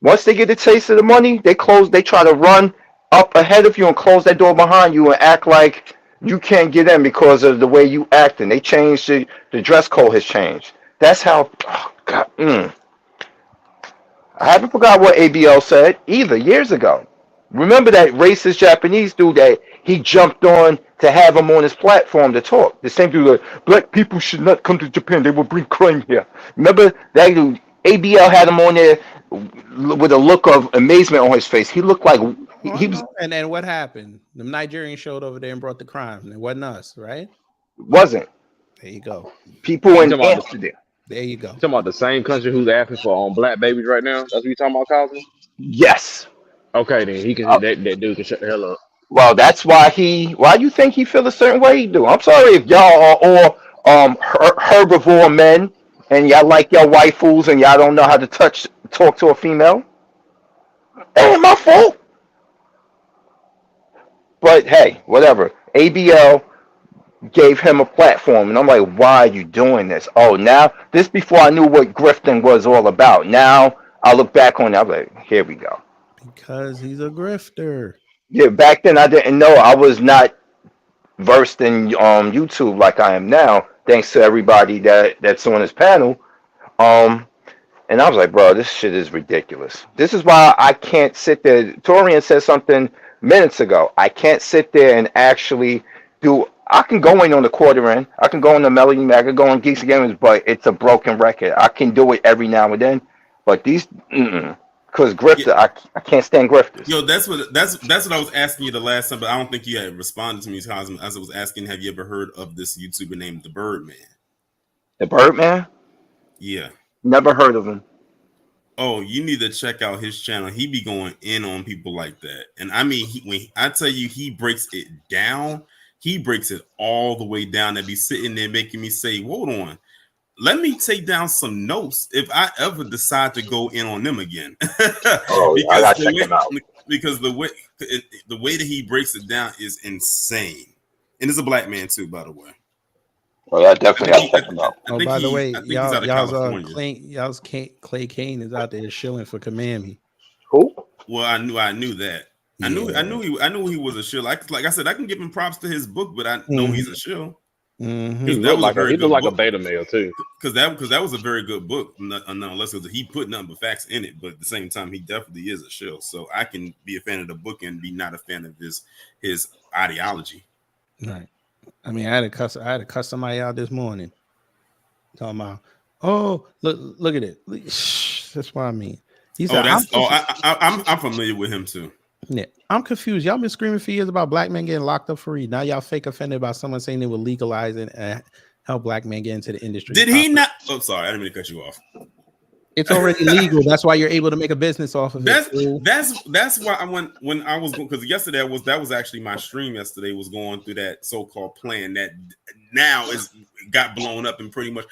Once they get a taste of the money, they try to run up ahead of you and close that door behind you and act like you can't get in because of the way you acting. They changed the dress code has changed. That's how. Oh God, I haven't forgot what ABL said either years ago. Remember that racist Japanese dude that he jumped on to have him on his platform to talk. The same dude like, black people should not come to Japan. They will bring crime here. Remember that dude? ABL had him on there with a look of amazement on his face. He looked like he was. And then what happened? The Nigerians showed over there and brought the crime. It wasn't us, right? Wasn't. There you go. People in Amsterdam. There you go. You talking about the same country who's asking for black babies right now? That's what you talking about, Cosmo? Yes. Okay, then he can. That dude can shut the hell up. Well, that's why why do you think he feel a certain way he do? I'm sorry if y'all are all herbivore men and y'all like your waifus and y'all don't know how to talk to a female. It ain't my fault. But hey, whatever. ABL gave him a platform, and I'm like, why are you doing this? Oh, now this before I knew what grifting was all about. Now I look back on it, I'm like, here we go. Because he's a grifter. Yeah, back then I didn't know. I was not versed in YouTube like I am now, thanks to everybody that's on this panel. And I was like, bro, this shit is ridiculous. This is why I can't sit there. Torian said something minutes ago. I can't sit there and actually I can go in on the quarter end. I can go on the Melody Mac. I can go on Geeks and Gamers, but it's a broken record. I can do it every now and then. But these, because grifter, I can't stand grifters. Yo, that's what I was asking you the last time, but I don't think you had responded to me, Cosmo, as I was asking, have you ever heard of this YouTuber named The Birdman? The Birdman? Yeah. Never heard of him. Oh, you need to check out his channel. He be going in on people like that. And I mean, when I tell you he breaks it down, he breaks it all the way down and be sitting there making me say, hold on, let me take down some notes if I ever decide to go in on them again. Oh, I gotta check him out. Because the way that he breaks it down is insane. And it's a black man too, by the way. Well, I definitely gotta check him out. Oh, by the way, I think he's out of California. Y'all's Clay Kane is out there shilling for Kamami. Who? Well, I knew that. I knew he was a shill. Like I said, I can give him props to his book, but I know he's a shill. He looked like a beta male too. Because that was a very good book. Nonetheless, he put nothing but facts in it, but at the same time, he definitely is a shill. So I can be a fan of the book and be not a fan of his ideology. Right. I mean, I had to cuss somebody out this morning. Talking about, oh, look at it. That's what I mean. He said, I'm familiar with him too. Yeah, I'm confused. Y'all been screaming for years about black men getting locked up for Reid. Now y'all fake offended about someone saying they were legalizing and help black men get into the industry. Did he not? Oh, sorry, I didn't mean to cut you off. It's already legal. That's why you're able to make a business off of it. That's why when I was going, because yesterday that was actually my stream yesterday, was going through that so-called plan that now got blown up and pretty much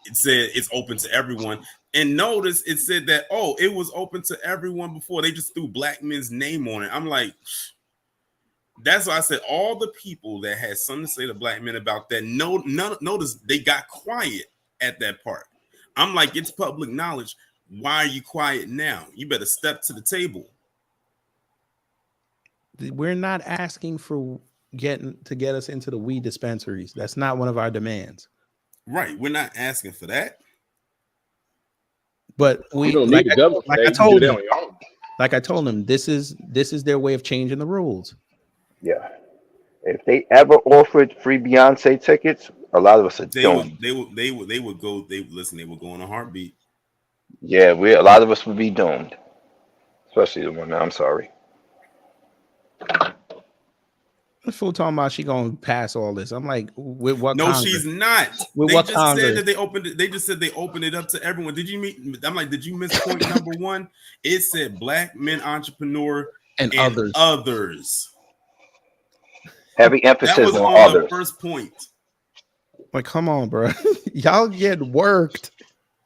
it said it's open to everyone. And notice it said that, oh, it was open to everyone before. They just threw black men's name on it. I'm like, that's why I said all the people that had something to say to black men about that, notice they got quiet at that part. I'm like, it's public knowledge. Why are you quiet now? You better step to the table. We're not asking for get us into the weed dispensaries. That's not one of our demands. Right. We're not asking for that. But we don't need the government. Like I told them, this is their way of changing the rules. Yeah. If they ever offered free Beyonce tickets, a lot of us are doomed. They would go in a heartbeat. Yeah, a lot of us would be doomed. Especially the women. I'm sorry. The fool talking about she gonna pass all this. I'm like, with what? No, Congress? She's not. With they what just Congress? said that they opened it. They just said they opened it up to everyone. Did you meet? I'm like, did you miss point number one? It said black men entrepreneur and others. Heavy emphasis that was on on others. The first point. Like, come on, bro. Y'all get worked,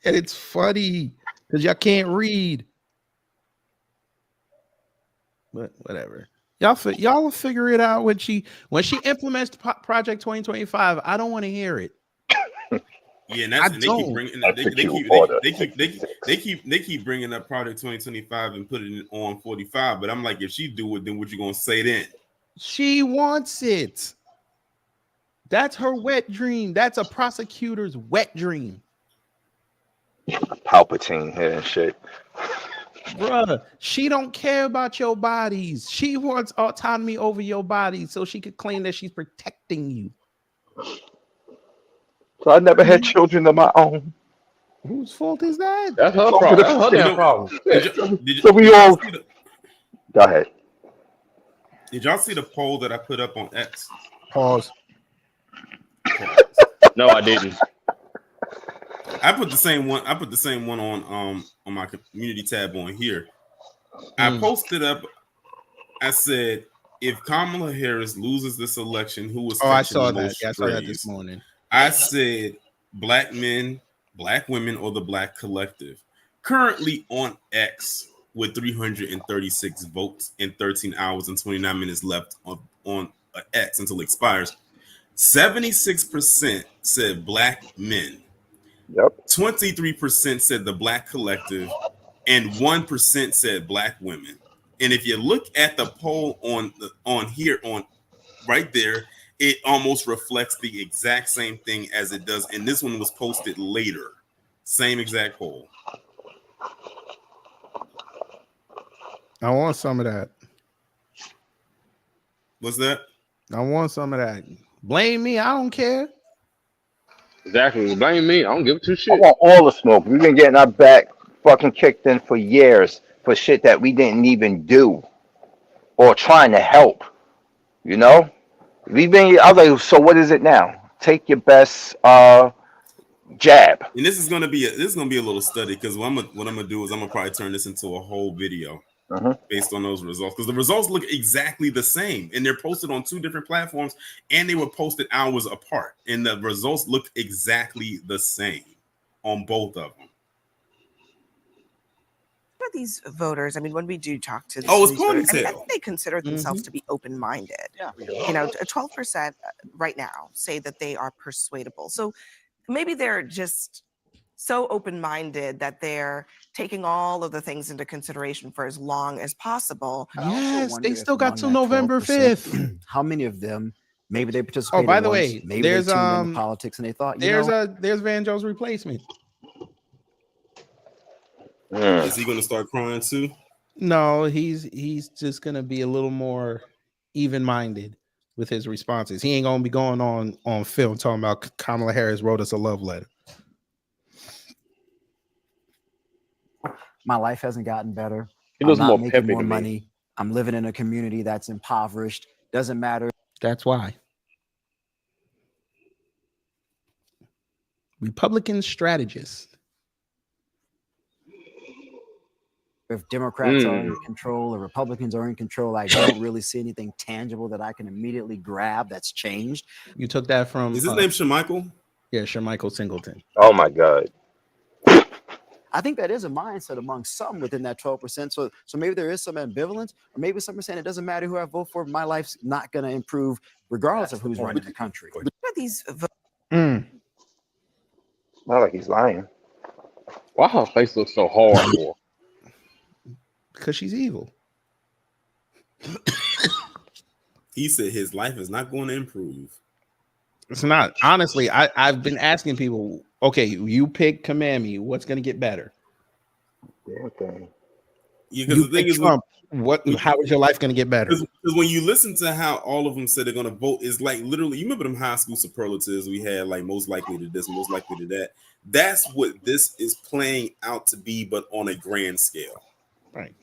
and it's funny because y'all can't read. But whatever. Y'all will figure it out when she implements Project 2025. I don't want to hear it. Yeah, and they keep bringing up Project 2025 and putting it on 45. But I'm like, if she do it, then what you gonna say then? She wants it. That's her wet dream. That's a prosecutor's wet dream. Palpatine here and shit. Bruh, she don't care about your bodies. She wants autonomy over your body so she could claim that she's protecting you. So I never had children of my own. Whose fault is that? That's her problem. That's her damn problem. So we all go ahead. Did y'all see the poll that I put up on X? Pause. No, I didn't. I put the same one on my community tab on here. I posted up. I said, if Kamala Harris loses this election, who was I saw that. Yeah, I saw that this morning. I said black men, black women, or the black collective. Currently on X with 336 votes and 13 hours and 29 minutes left on X until it expires. 76% said black men. Yep. 23% said the black collective, and 1% said black women. And if you look at the poll on right there, it almost reflects the exact same thing as it does. And this one was posted later. Same exact poll. I want some of that. What's that? I want some of that. Blame me. I don't care. Exactly. Blame me. I don't give two shit. I want all the smoke. We've been getting our back fucking kicked in for years for shit that we didn't even do or trying to help. You know? I was like, so what is it now? Take your best jab. And this is gonna be a little study because what I'm gonna do is I'm gonna probably turn this into a whole video based on those results because the results look exactly the same and they're posted on 2 different platforms and they were posted hours apart and the results look exactly the same on both of them. But these voters, I mean, when we do talk to Oh, it's these voters, I ponytail. think they consider themselves to be open-minded. Yeah. You know, 12% right now say that they are persuadable. So maybe they're just so open-minded that they're taking all of the things into consideration for as long as possible. Yes, they still got till November 5th. How many of them maybe they participated? Oh, by the once, way, maybe there's they tuned into politics and they thought, there's Van Joe's replacement. Is he gonna start crying too? No, he's just gonna be a little more even-minded with his responses. He ain't gonna be going on film talking about Kamala Harris wrote us a love letter. my life hasn't gotten better. He I'm looks not more making peppy more to me. money. I'm living in a community that's impoverished. Doesn't matter. That's why. Republican strategists. If Democrats are in control or Republicans are in control, I don't really see anything tangible that I can immediately grab that's changed. You took that from Is his name Shermichael? Yeah, Shermichael Singleton. Oh my God. I think that is a mindset among some within that 12%. So maybe there is some ambivalence, or maybe some are saying it doesn't matter who I vote for. My life's not going to improve regardless of who's running the country. These Not like he's lying. Why her face looks so hard for? Because she's evil. He said his life is not going to improve. It's not. Honestly, I've been asking people, okay, you pick Command Me, what's going to get better? Okay. Yeah, because the thing is, Trump, how is your life going to get better? Because when you listen to how all of them said they're going to vote, it's like literally, you remember them high school superlatives we had, like most likely to this, most likely to that. That's what this is playing out to be, but on a grand scale. Right.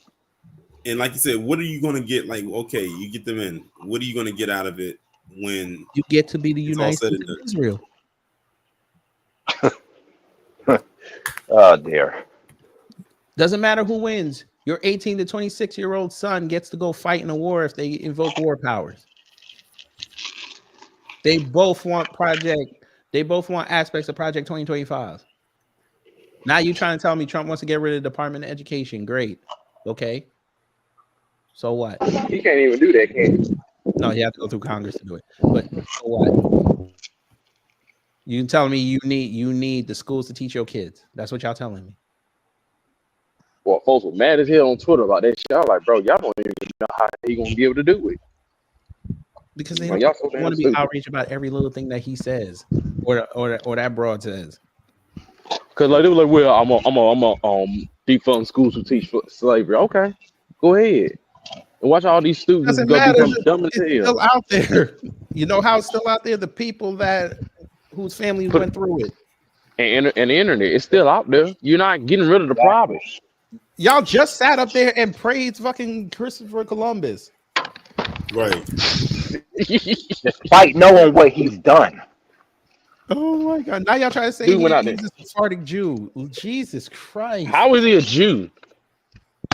And like you said, what are you going to get? Like, okay, you get them in. What are you going to get out of it when you get to be the it's all United said States and of Israel? Oh dear. Doesn't matter who wins. Your 18 to 26-year-old son gets to go fight in a war if they invoke war powers. They both want aspects of Project 2025. Now you trying to tell me Trump wants to get rid of the Department of Education. Great. Okay. So what? He can't even do that, can he? No, you have to go through Congress to do it. But so what? You telling me you need the schools to teach your kids. That's what y'all telling me. Well, folks were mad as hell on Twitter about that shit. I was like, bro, y'all don't even know how he gonna be able to do it. Because they Y'all so damn want to be stupid. outraged about every little thing that he says or that broad says. Cause like they were like, well, I'm a defund schools who teach slavery. Okay, go ahead and watch all these students Doesn't go matter. become dumb as It's hell. still out there. You know how it's still out there? The people whose families went through it. And the internet, it's still out there. You're not getting rid of the problem. Y'all just sat up there and praised fucking Christopher Columbus. Right. Despite knowing what he's done. Oh my God. Now y'all trying to say Dude went out he's there. a Sephardic Jew. Jesus Christ. How is he a Jew?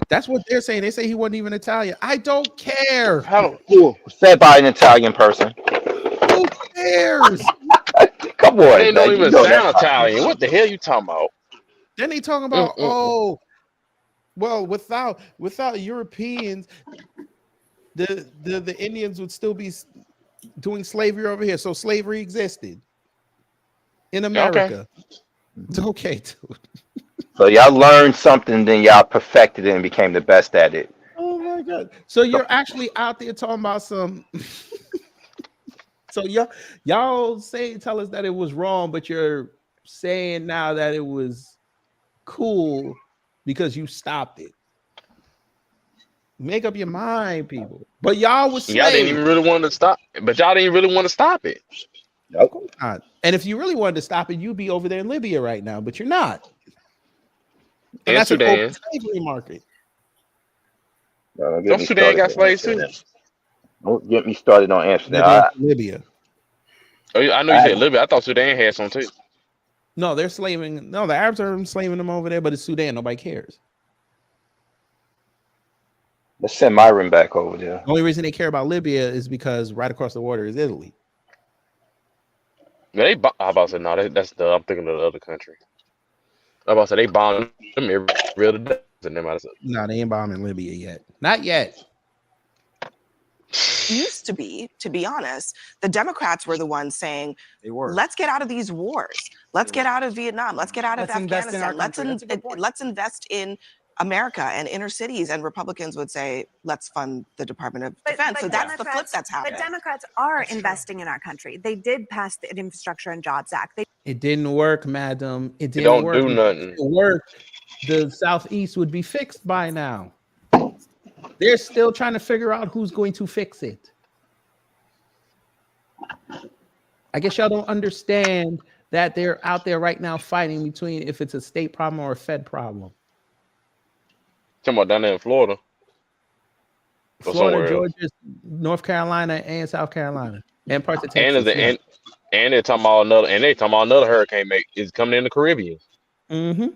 That's what they're saying. They say he wasn't even Italian. I don't care. Said by an Italian person. Who cares? Come on. They man. don't You even know sound that's Italian. What the hell you talking about? Then they talking about, well, without Europeans, the Indians would still be doing slavery over here. So slavery existed in America. It's okay, dude. So y'all learned something, then y'all perfected it and became the best at it. Oh my God. So you're actually out there talking about some. So y'all tell us that it was wrong, but you're saying now that it was cool because you stopped it. Make up your mind, people. But y'all was slaves. Y'all didn't even really want to stop. But y'all didn't really want to stop it. And if you really wanted to stop it, you'd be over there in Libya right now, but you're not. And And that's an Sudan. open slavery market. Don't Don't Sudan got slaves too? Don't get me started on Amsterdam. Libya. Oh, I know you said Libya. I thought Sudan had some too. No, they're slaving. No, the Arabs are enslaving them over there, but it's Sudan. Nobody cares. Let's send Myron back over there. The only reason they care about Libya is because right across the water is Italy. Yeah, I about to say no. I'm thinking of the other country. I about to say they bomb them every other day. No, they ain't bombing Libya yet. Not yet. Used to be honest, the Democrats were the ones saying, let's get out of these wars. Let's get out of Vietnam. Let's get out of Afghanistan. Let's invest in America and inner cities. And Republicans would say, let's fund the Department of Defense. So that's the flip that's happening. But Democrats are investing in our country. They did pass the Infrastructure and Jobs Act. It didn't work, madam. It didn't work. Do nothing. If it worked, the Southeast would be fixed by now. They're still trying to figure out who's going to fix it. I guess y'all don't understand that they're out there right now fighting between if it's a state problem or a Fed problem. Talking about down there in Florida. Florida, Georgia, North Carolina, and South Carolina, and parts of Texas. And they're talking about another hurricane is coming in the Caribbean. Mm-hmm.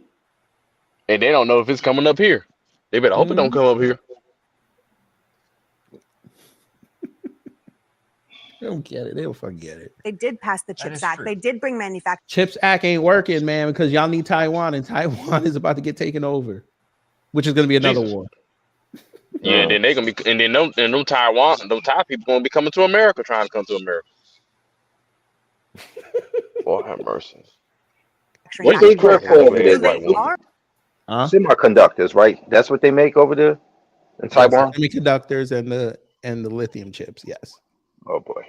And they don't know if it's coming up here. They better hope it don't come up here. They don't get it. They'll forget it. They did pass the CHIPS Act. They did bring manufacturing. CHIPS Act ain't working, man, because y'all need Taiwan, and Taiwan is about to get taken over, which is going to be another war. Yeah, then they gonna be, and then them Thai people gonna be coming to America, trying to come to America. Lord have mercy. What they work for over there? Semiconductors, right? That's what they make over there in Taiwan. Semiconductors and the lithium chips. Yes. Oh boy.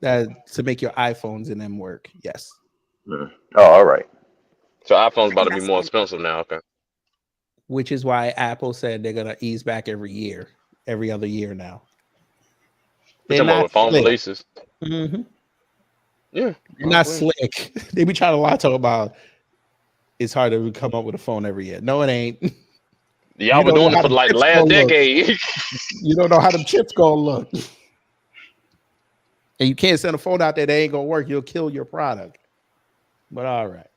That to make your iPhones and them work. Yes. Oh, all right. So iPhone's about to be more expensive now. Okay. Which is why Apple said they're gonna ease back every other year now. They're not phone releases. Mm-hmm. Yeah, they're not slick. They be trying to lie to about it's hard to come up with a phone every year. No, it ain't. Y'all been doing it for like last decade. You don't know how them chips gonna look. And you can't send a phone out there that ain't gonna work. You'll kill your product. But all right.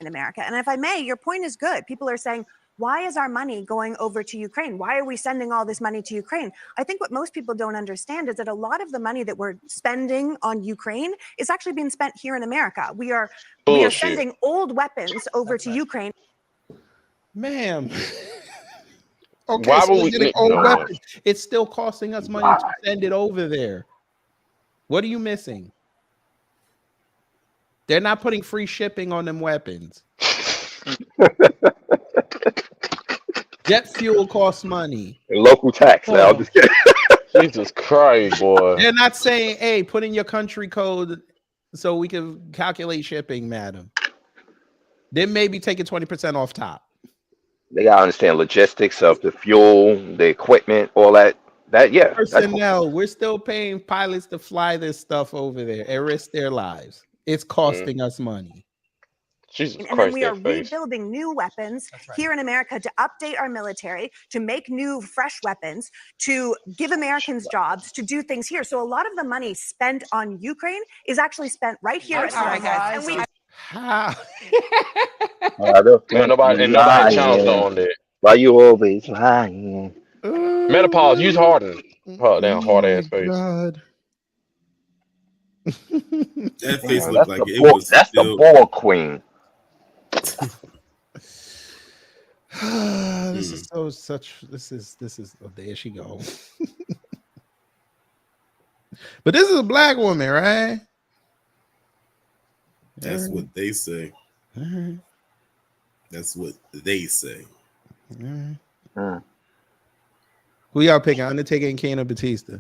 In America. And if I may, your point is good. People are saying, why is our money going over to Ukraine? Why are we sending all this money to Ukraine? I think what most people don't understand is that a lot of the money that we're spending on Ukraine is actually being spent here in America. We are sending old weapons over to Ukraine. Ma'am. Okay, Why so would we're we getting old weapons. It's still costing us money to send it over there. What are you missing? They're not putting free shipping on them weapons. Jet fuel costs money. And local tax now. Just kidding. Jesus Christ, boy. They're not saying, hey, put in your country code so we can calculate shipping, madam. They may be taking 20% off top. They gotta understand logistics of the fuel, the equipment, all that. Yeah. Personnel, we're still paying pilots to fly this stuff over there and risk their lives. It's costing us money. Jesus and Christ, then we are rebuilding new weapons here in America to update our military, to make new, fresh weapons, to give Americans jobs, to do things here. So a lot of the money spent on Ukraine is actually spent right here at home. And we nobody challenged on that. Why you always lying? Menopause, use Harden. Down hard ass face. God. That face looked like it was. That's the ball queen. This is so such. This is. Oh, there she go. But this is a black woman, right? That's what they say. Mm-hmm. That's what they say. Mm-hmm. Who y'all picking? Undertaker and Kane or Batista?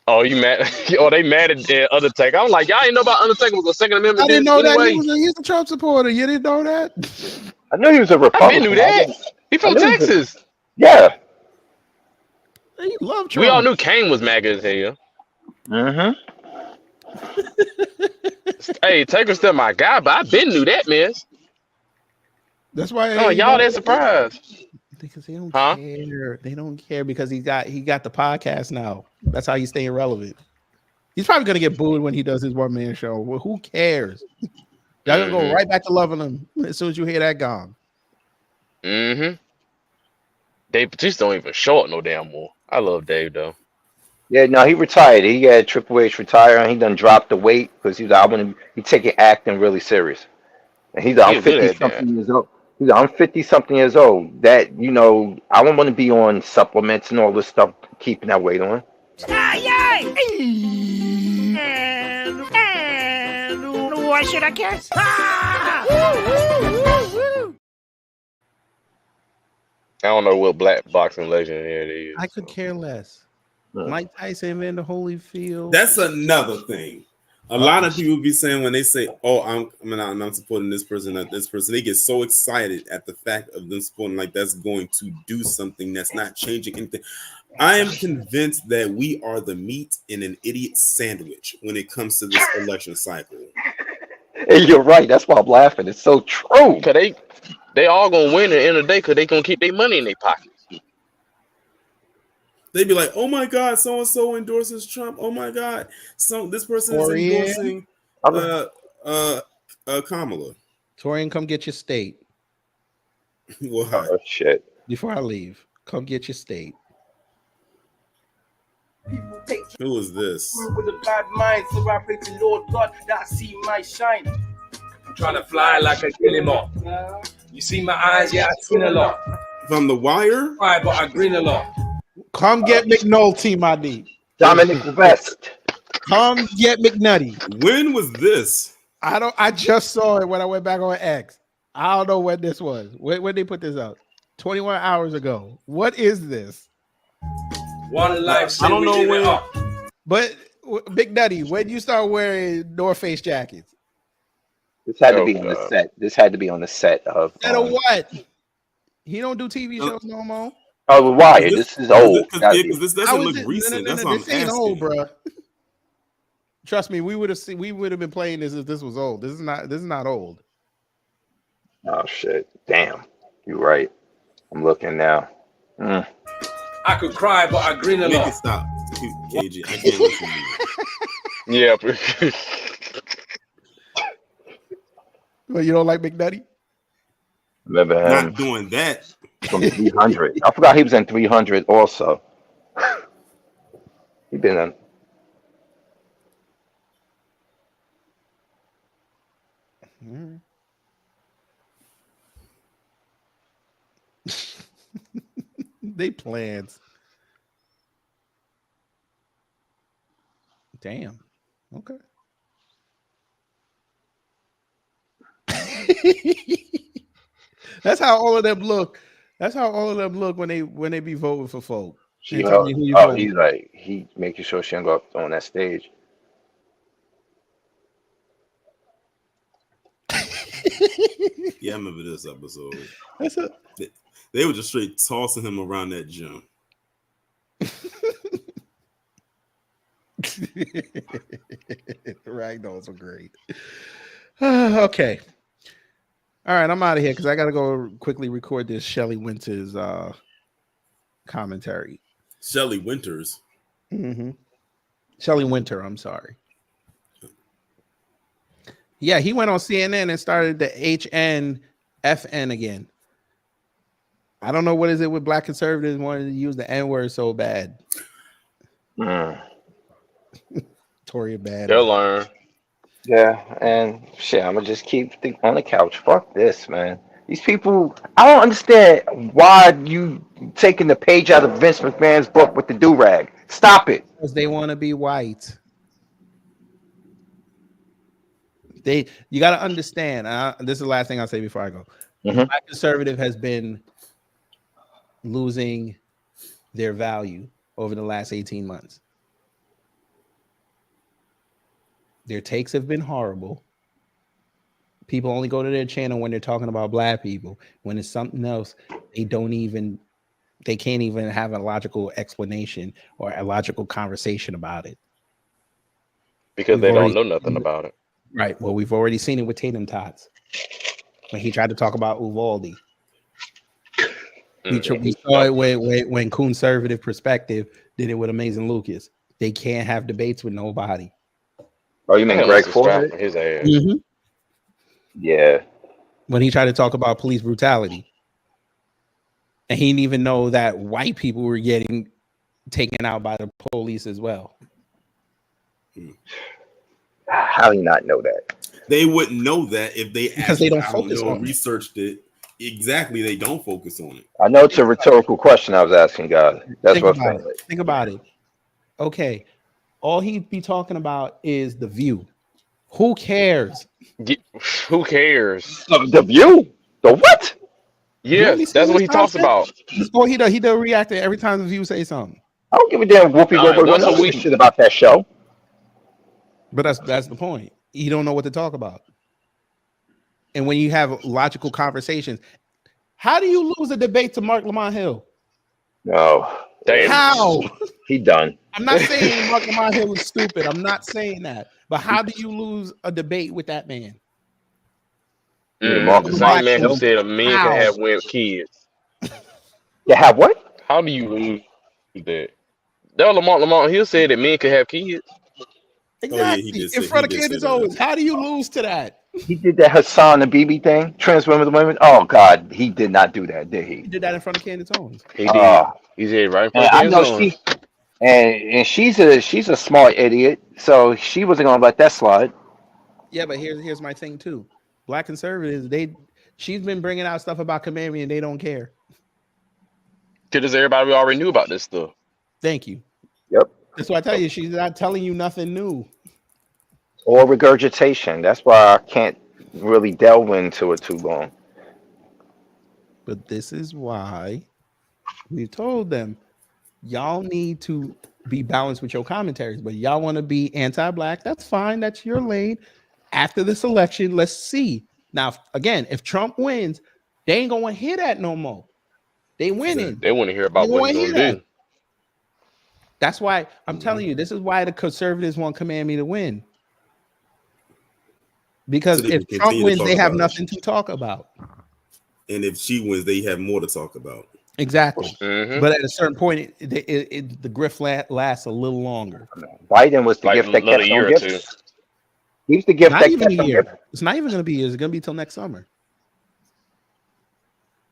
Oh, you mad? Oh, they mad at Undertaker. I'm like, y'all ain't know about Undertaker was a Second Amendment. I didn't know that anyway. he's a Trump supporter. You didn't know that? I knew he was a Republican. I knew that. He from Texas. Yeah. He love Trump. We all knew Kane was MAGA as hell. Mm-hmm. Hey, Taker's still my guy, but I been knew that, man. That's why. Oh, y'all that surprised. Because they don't care. They don't care because he got the podcast now. That's how you stay relevant. He's probably gonna get booed when he does his one-man show. Well, who cares? Y'all gonna go right back to loving him as soon as you hear that gong. Mm-hmm. Dave Batista don't even show up no damn more. I love Dave though. Yeah, no, he retired. He had Triple H retire, and he done dropped the weight because he's like, he taking acting really serious. And he's like, I'm 50 something years old. He's like, I'm 50 something years old. That I don't want to be on supplements and all this stuff, keeping that weight on. And why should I care? I don't know what black boxing legend it is. I could care less. Mike Tyson, Evander Holyfield. That's another thing. A lot of people be saying when they say, "Oh, I'm supporting this person, not this person," they get so excited at the fact of them supporting like that's going to do something that's not changing anything. I am convinced that we are the meat in an idiot sandwich when it comes to this election cycle. Hey, you're right. That's why I'm laughing. It's so true. Cause they all gonna win at the end of the day because they gonna keep their money in their pockets. They'd be like, "Oh my God, so and so endorses Trump. Oh my God, this person is endorsing Kamala." Torian, come get your state. What? Oh shit! Before I leave, come get your state. Who is this? With a bad mind, so I pray to Lord God that I see my shine. I'm trying to fly like a guillemot. You see my eyes, yeah, I've seen a lot. From The Wire? Right, but I grin a lot. Come get McNulty, my D. Dominic West. Come get McNutty. When was this? I just saw it when I went back on X. I don't know when this was. When they put this out? 21 hours ago. What is this? One life. I don't know when. But McNutty, when you start wearing North Face jackets? This had to be on the set. This had to be on the set of. Set of what? He don't do TV shows no more. Oh, The Wire. This is old. This doesn't look recent. That's why I'm this ain't asking. old, bro. Trust me, we would have been playing this if this was old. This is not old. Oh shit! Damn, you're right. I'm looking now. I could cry, but I grin a Make lot. it stop, KG. I can't listen to you. Yeah. Well, you don't like McNutty? Remember him Not doing that. from 300. I forgot he was in 300 also. He been in. They plans. Damn. Okay. That's how all of them look. That's how all of them look when they be voting for folk. He's like he making sure she don't go up on that stage. Yeah, I remember this episode. They were just straight tossing him around that gym. Ragdolls are great. Okay. All right, I'm out of here because I got to go quickly record this Shelley Winters commentary. Shelley Winters? Mm-hmm. Shelley Winter, I'm sorry. Yeah, he went on CNN and started the HNFN again. I don't know what is it with black conservatives wanting to use the N-word so bad. Tory bad. They'll learn. Yeah, and shit, I'm gonna just keep on the couch. Fuck this, man. These people, I don't understand why you taking the page out of Vince McMahon's book with the do-rag. Stop it. Because they want to be white. You got to understand. This is the last thing I'll say before I go. Black conservative has been losing their value over the last 18 months. Their takes have been horrible. People only go to their channel when they're talking about black people. When it's something else, they can't even have a logical explanation or a logical conversation about it. Because they don't know nothing about it. Right. Well, we've already seen it with Tatum Tots when he tried to talk about Uvalde. We saw it when Conservative Perspective did it with Amazing Lucas. They can't have debates with nobody. Oh, you mean Hell, Greg it's a strap Forehead? for his ass. Mm-hmm. Yeah. When he tried to talk about police brutality. And he didn't even know that white people were getting taken out by the police as well. How do you not know that? They wouldn't know that if they Because they don't actually, focus on it. researched it. Exactly, they don't focus on it. I know it's a rhetorical question I was asking, guys. That's Think what I'm about saying. it. Think about it. Okay. All he'd be talking about is The View. Who cares? Who cares? The View? The what? Yes, that's what he talks about. Oh, he does react to every time The View say something. I don't give a damn. Whoopi All right, Goldberg once don't a know week. shit about that show. But that's the point. You don't know what to talk about. And when you have logical conversations, how do you lose a debate to Mark Lamont Hill? No. Damn. How? He done. I'm not saying Mark Lamont Hill is stupid. I'm not saying that. But how do you lose a debate with that man? The same man who said a man How? can have kids. You have what? How do you lose that? That Lamont Hill said that men could have kids. Exactly. In front of Candace Owens. How do you lose to that? He did that Hassan and BB thing, trans women. Oh God, he did not do that, did he? He did that in front of Candace Owens. He did. He said right in front of I know Owens. and she's a smart idiot, so she wasn't gonna let that slide. Yeah, but here's my thing too. Black conservatives, she's been bringing out stuff about Kamari and they don't care. Because everybody already knew about this stuff. Thank you. Yep. That's why I tell you, she's not telling you nothing new. Or regurgitation. That's why I can't really delve into it too long. But this is why we told them, y'all need to be balanced with your commentaries. But y'all want to be anti-black, that's fine. That's your lane. After this election, let's see. Now, again, if Trump wins, they ain't going to hear that no more. They winning. They want to hear about what he's going to do. That's why I'm telling you, this is why the conservatives want Command Me to win. Because if Trump wins, they have nothing to talk about. And if she wins, they have more to talk about. Exactly. But at a certain point, the grift lasts a little longer. Biden was the gift that kept on giving. He was the gift Not that even kept a on year. giving. It's not even going to be years. It's going to be till next summer.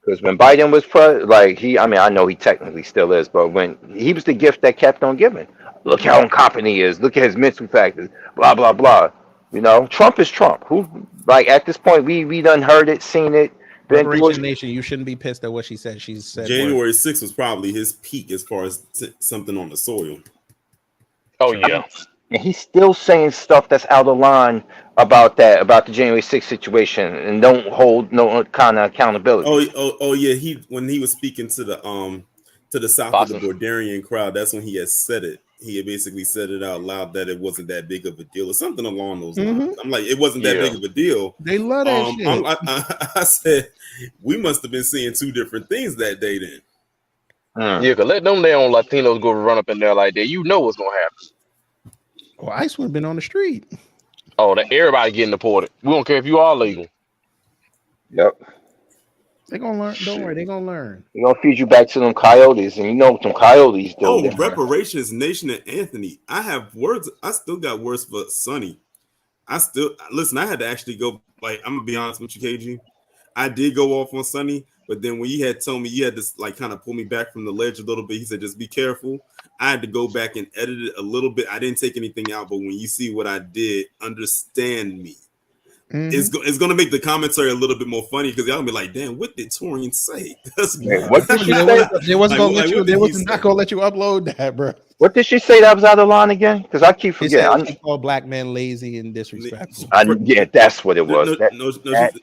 Because when Biden was I know he technically still is, but when he was the gift that kept on giving. Look how incompetent he is. Look at his mental factors. Blah blah blah. You know, Trump is Trump. At this point, we done heard it, seen it. Reparation Nation, you shouldn't be pissed at what she said. She said January 6th was probably his peak as far as something on the soil. Oh yeah. And he's still saying stuff that's out of line about the January 6th situation, and don't hold no kind of accountability. Oh yeah. When he was speaking to the south of the Bordarian crowd, that's when he had said it. He had basically said it out loud that it wasn't that big of a deal or something along those lines. I'm like, it wasn't that big of a deal. They love that shit. I said, we must have been seeing two different things that day then. Yeah, because let them damn Latinos go run up in there like that. You know what's going to happen. Well, ICE would have been on the street. Oh, everybody getting deported. We don't care if you are legal. Yep. They're going to learn. Don't worry. They're going to learn. They're going to feed you back to them coyotes, and you know what them coyotes do. Oh, Reparations Nation and Anthony. I have words. I still got words for Sonny. I had to actually go, I'm going to be honest with you, KG. I did go off on Sonny, but then when you had told me you had to kind of pull me back from the ledge a little bit, he said, just be careful. I had to go back and edit it a little bit. I didn't take anything out, but when you see what I did, understand me. It's going to make the commentary a little bit more funny because y'all be like, damn, what did Torian say? What did she say? They wasn't going to let you upload that, bro. What did she say that was out of line again? Because I keep forgetting. She called black men lazy and disrespectful. Yeah, that's what it was.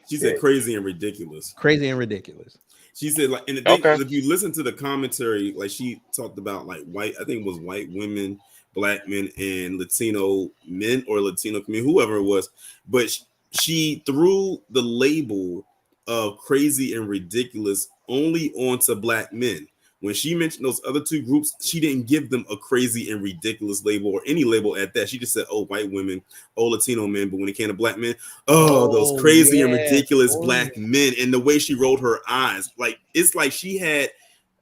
She said crazy and ridiculous. Crazy and ridiculous. She said, if you listen to the commentary, she talked about white, I think it was white women, black men, and Latino men or Latino community, whoever it was. But she threw the label of crazy and ridiculous only onto black men. When she mentioned those other two groups, she didn't give them a crazy and ridiculous label or any label at that. She just said, oh, white women, oh, Latino men. But when it came to black men, those crazy and ridiculous black men. And the way she rolled her eyes, it's like she had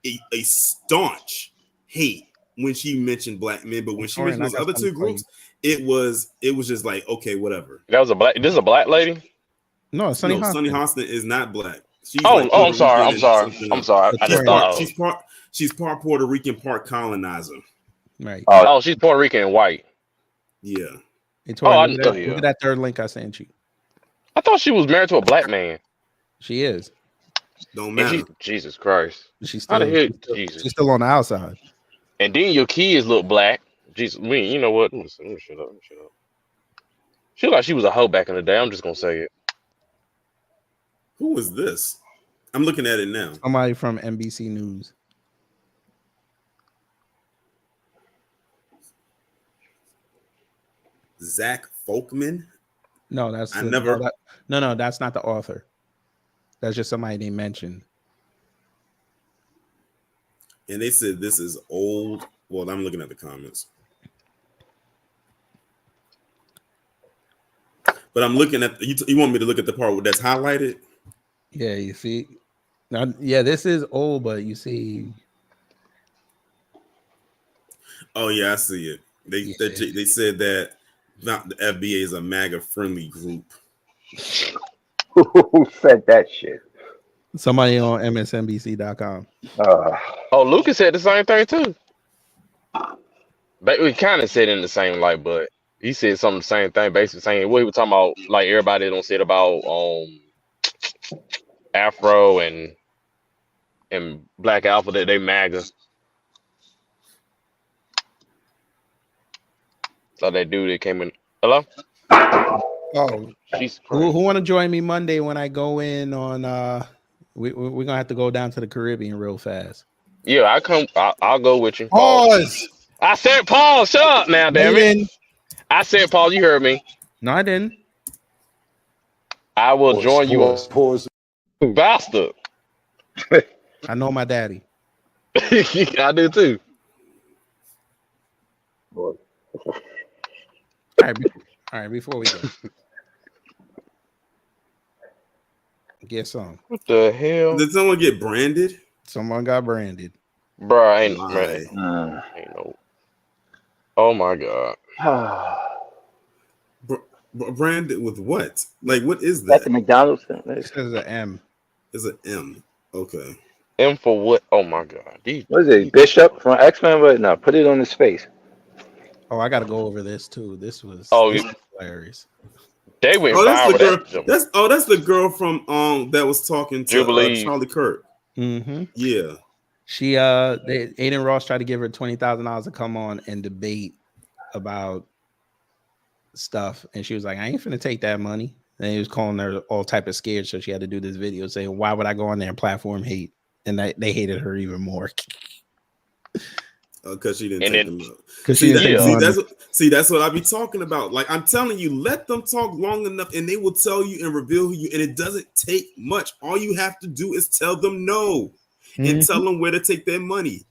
a staunch hate when she mentioned black men, but when she Torian, mentioned I those got other something two for you. groups, it was just like, okay, whatever. That was a black. This is a black lady. No, Sunny Hostin. Sunny Hostin is not black. She's Oh, like oh, I'm Puerto sorry. Rican I'm sorry. and something I'm else. sorry. I just thought. She's part Puerto Rican, part colonizer. Right. Oh, she's Puerto Rican and white. Yeah. Hey, Torian, Oh, look at that third link I sent you. I thought she was married to a black man. She is. Don't matter. Jesus Christ. She's How still, the hell? Jesus. she's still on the outside. And then your kids look black. Jesus, you know what? Let me shut up. She looked like she was a hoe back in the day. I'm just gonna say it. Who is this? I'm looking at it now. Somebody from NBC News. Zach Folkman. No, that's that's not the author. That's just somebody they mentioned. And they said this is old. Well, I'm looking at the comments. But I'm looking at you want me to look at the part that's highlighted? Yeah, you see. Now, yeah, this is old, but you see. Oh yeah, I see it. They said that not the FBA is a MAGA friendly group. Who said that shit? Somebody on MSNBC.com. Oh, Lucas said the same thing too. But we kind of said it in the same light, but he said something the same thing, basically saying what he was talking about, like everybody don't say it about Afro and Black Alpha that they MAGA. So that dude that came in. Hello? Oh, who want to join me Monday when I go in on we're gonna have to go down to the Caribbean real fast. Yeah, I'll go with you. Pause. I said pause. Shut up now, damn it. I said pause. You heard me. No, I didn't. I will join you. Pause. Bastard. I know my daddy. I do too. All right, before we go. Get some. What the hell? Did someone get branded? Someone got branded. Bro, ain't no. Oh my god. Branded with what? Like, what is that? That's the McDonald's thing. It says an M. It's an M. Okay. M for what? Oh my god. What is it? Bishop from X-Men? But no, put it on his face. Oh, I got to go over this too. This was hilarious. They went that's the viral. girl. That's the girl from that was talking to Jubilee. Charlie Kirk. Mm-hmm. Yeah. She Aiden Ross tried to give her $20,000 to come on and debate about stuff, and she was like, I ain't finna take that money. And he was calling her all type of scared, so she had to do this video saying, why would I go on there and platform hate? And they hated her even more. Because she didn't take them up. That's what I be talking about. Like, I'm telling you, let them talk long enough and they will tell you and reveal you. And it doesn't take much. All you have to do is tell them no and tell them where to take their money.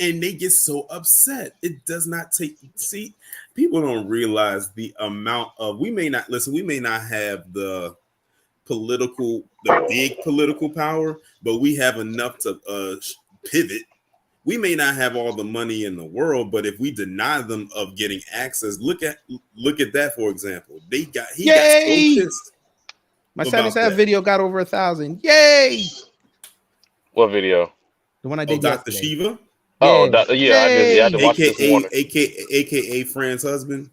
And they get so upset. It does not take. See, people don't realize the amount of. We may not have the big political power, but we have enough to pivot. We may not have all the money in the world, but if we deny them of getting access, look at that, for example. He got so pissed. My 77 video got over 1,000. Yay! What video? The one I did. Dr. Shiva. Oh, I had to watch this morning. AKA Fran's husband,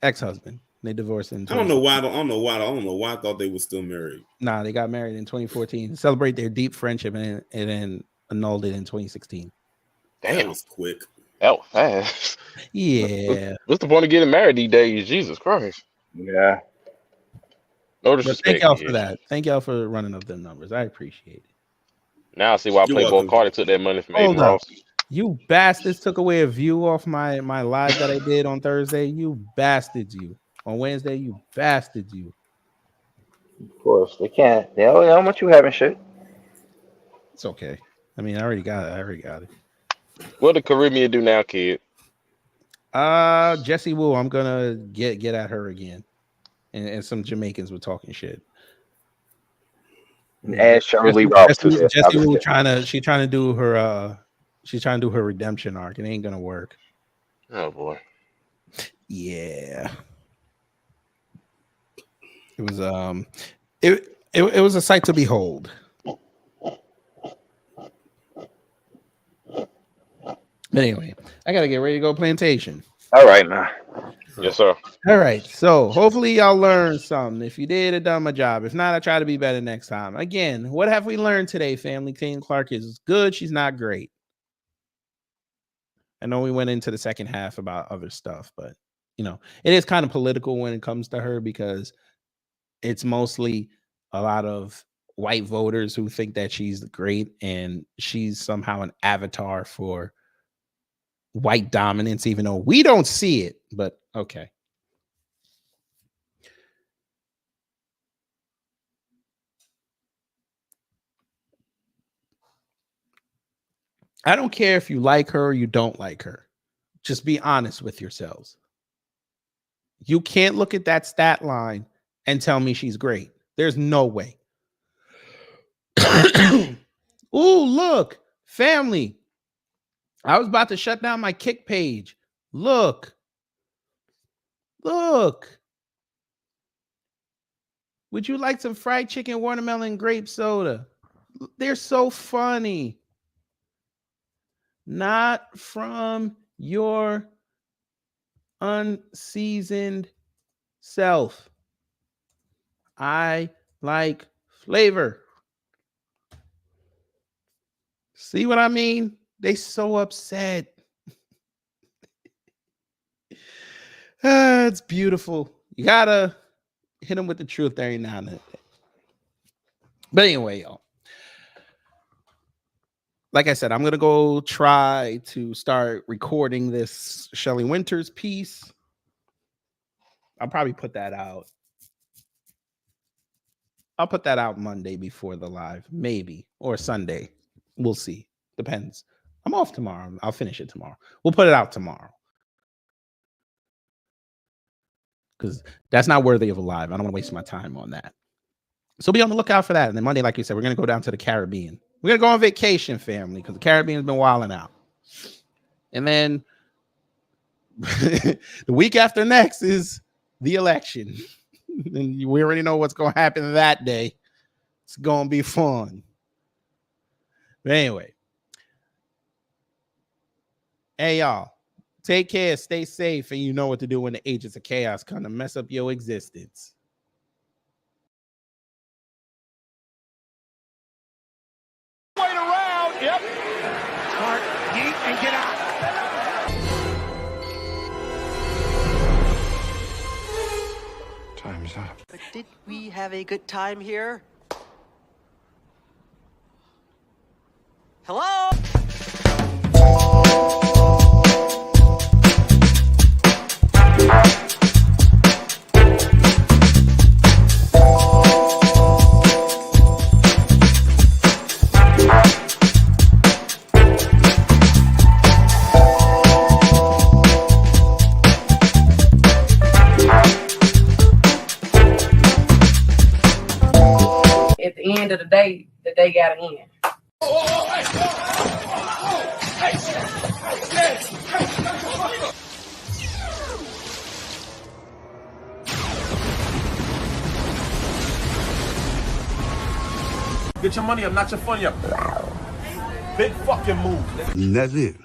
ex-husband. They divorced in. I don't know why I thought they were still married. Nah, they got married in 2014. Celebrate their deep friendship and then annulled it in 2016. Damn, that was quick. That was fast. Yeah. What's the point of getting married these days? Jesus Christ. Yeah. No disrespect. Thank y'all for that. Thank y'all for running up them numbers. I appreciate it. Now I see why Playboy Cardi took that money from Aiden Ross. You bastards took away a view off my live that I did on Thursday. You bastards, you. On Wednesday, you bastards, you. Of course, they can't. They don't know how much you have and shit. It's okay. I mean, I already got it. What did Caribbean do now, kid? Jessie Wu, I'm gonna get at her again. And some Jamaicans were talking shit. And Shirley Rouse. Jessie Wu trying to do her She's trying to do her redemption arc. It ain't gonna work. Oh boy. Yeah. It was it was a sight to behold. But anyway, I gotta get ready to go plantation. All right, man. Yes, sir. All right. So hopefully y'all learned something. If you did, I done my job. If not, I try to be better next time. Again, what have we learned today, family? Caitlin Clark is good. She's not great. I know we went into the second half about other stuff, but you know, it is kind of political when it comes to her because it's mostly a lot of white voters who think that she's great and she's somehow an avatar for white dominance, even though we don't see it, but okay. I don't care if you like her or you don't like her. Just be honest with yourselves. You can't look at that stat line and tell me she's great. There's no way. Ooh, look, family. I was about to shut down my kick page. Look. Look. Would you like some fried chicken, watermelon, grape soda? They're so funny. Not from your unseasoned self. I like flavor. See what I mean? They so upset. It's beautiful. You gotta hit them with the truth every now and then. But anyway, y'all. Like I said, I'm gonna go try to start recording this Shelley Winters piece. I'll probably put that out. I'll put that out Monday before the live, maybe, or Sunday. We'll see. Depends. I'm off tomorrow. I'll finish it tomorrow. We'll put it out tomorrow. Because that's not worthy of a live. I don't want to waste my time on that. So be on the lookout for that. And then Monday, like you said, we're going to go down to the Caribbean. We're going to go on vacation, family, because the Caribbean's been wilding out. And then the week after next is the election. And we already know what's going to happen that day. It's going to be fun. But anyway. Hey, y'all. Take care. Stay safe. And you know what to do when the agents of chaos come to mess up your existence. Wait around. Yep. Smart. Yeet and get out. Time's up. But did we have a good time here? Hello? At the end of the day gotta end. Get your money up, not your funny up. Big fucking move. And that's it.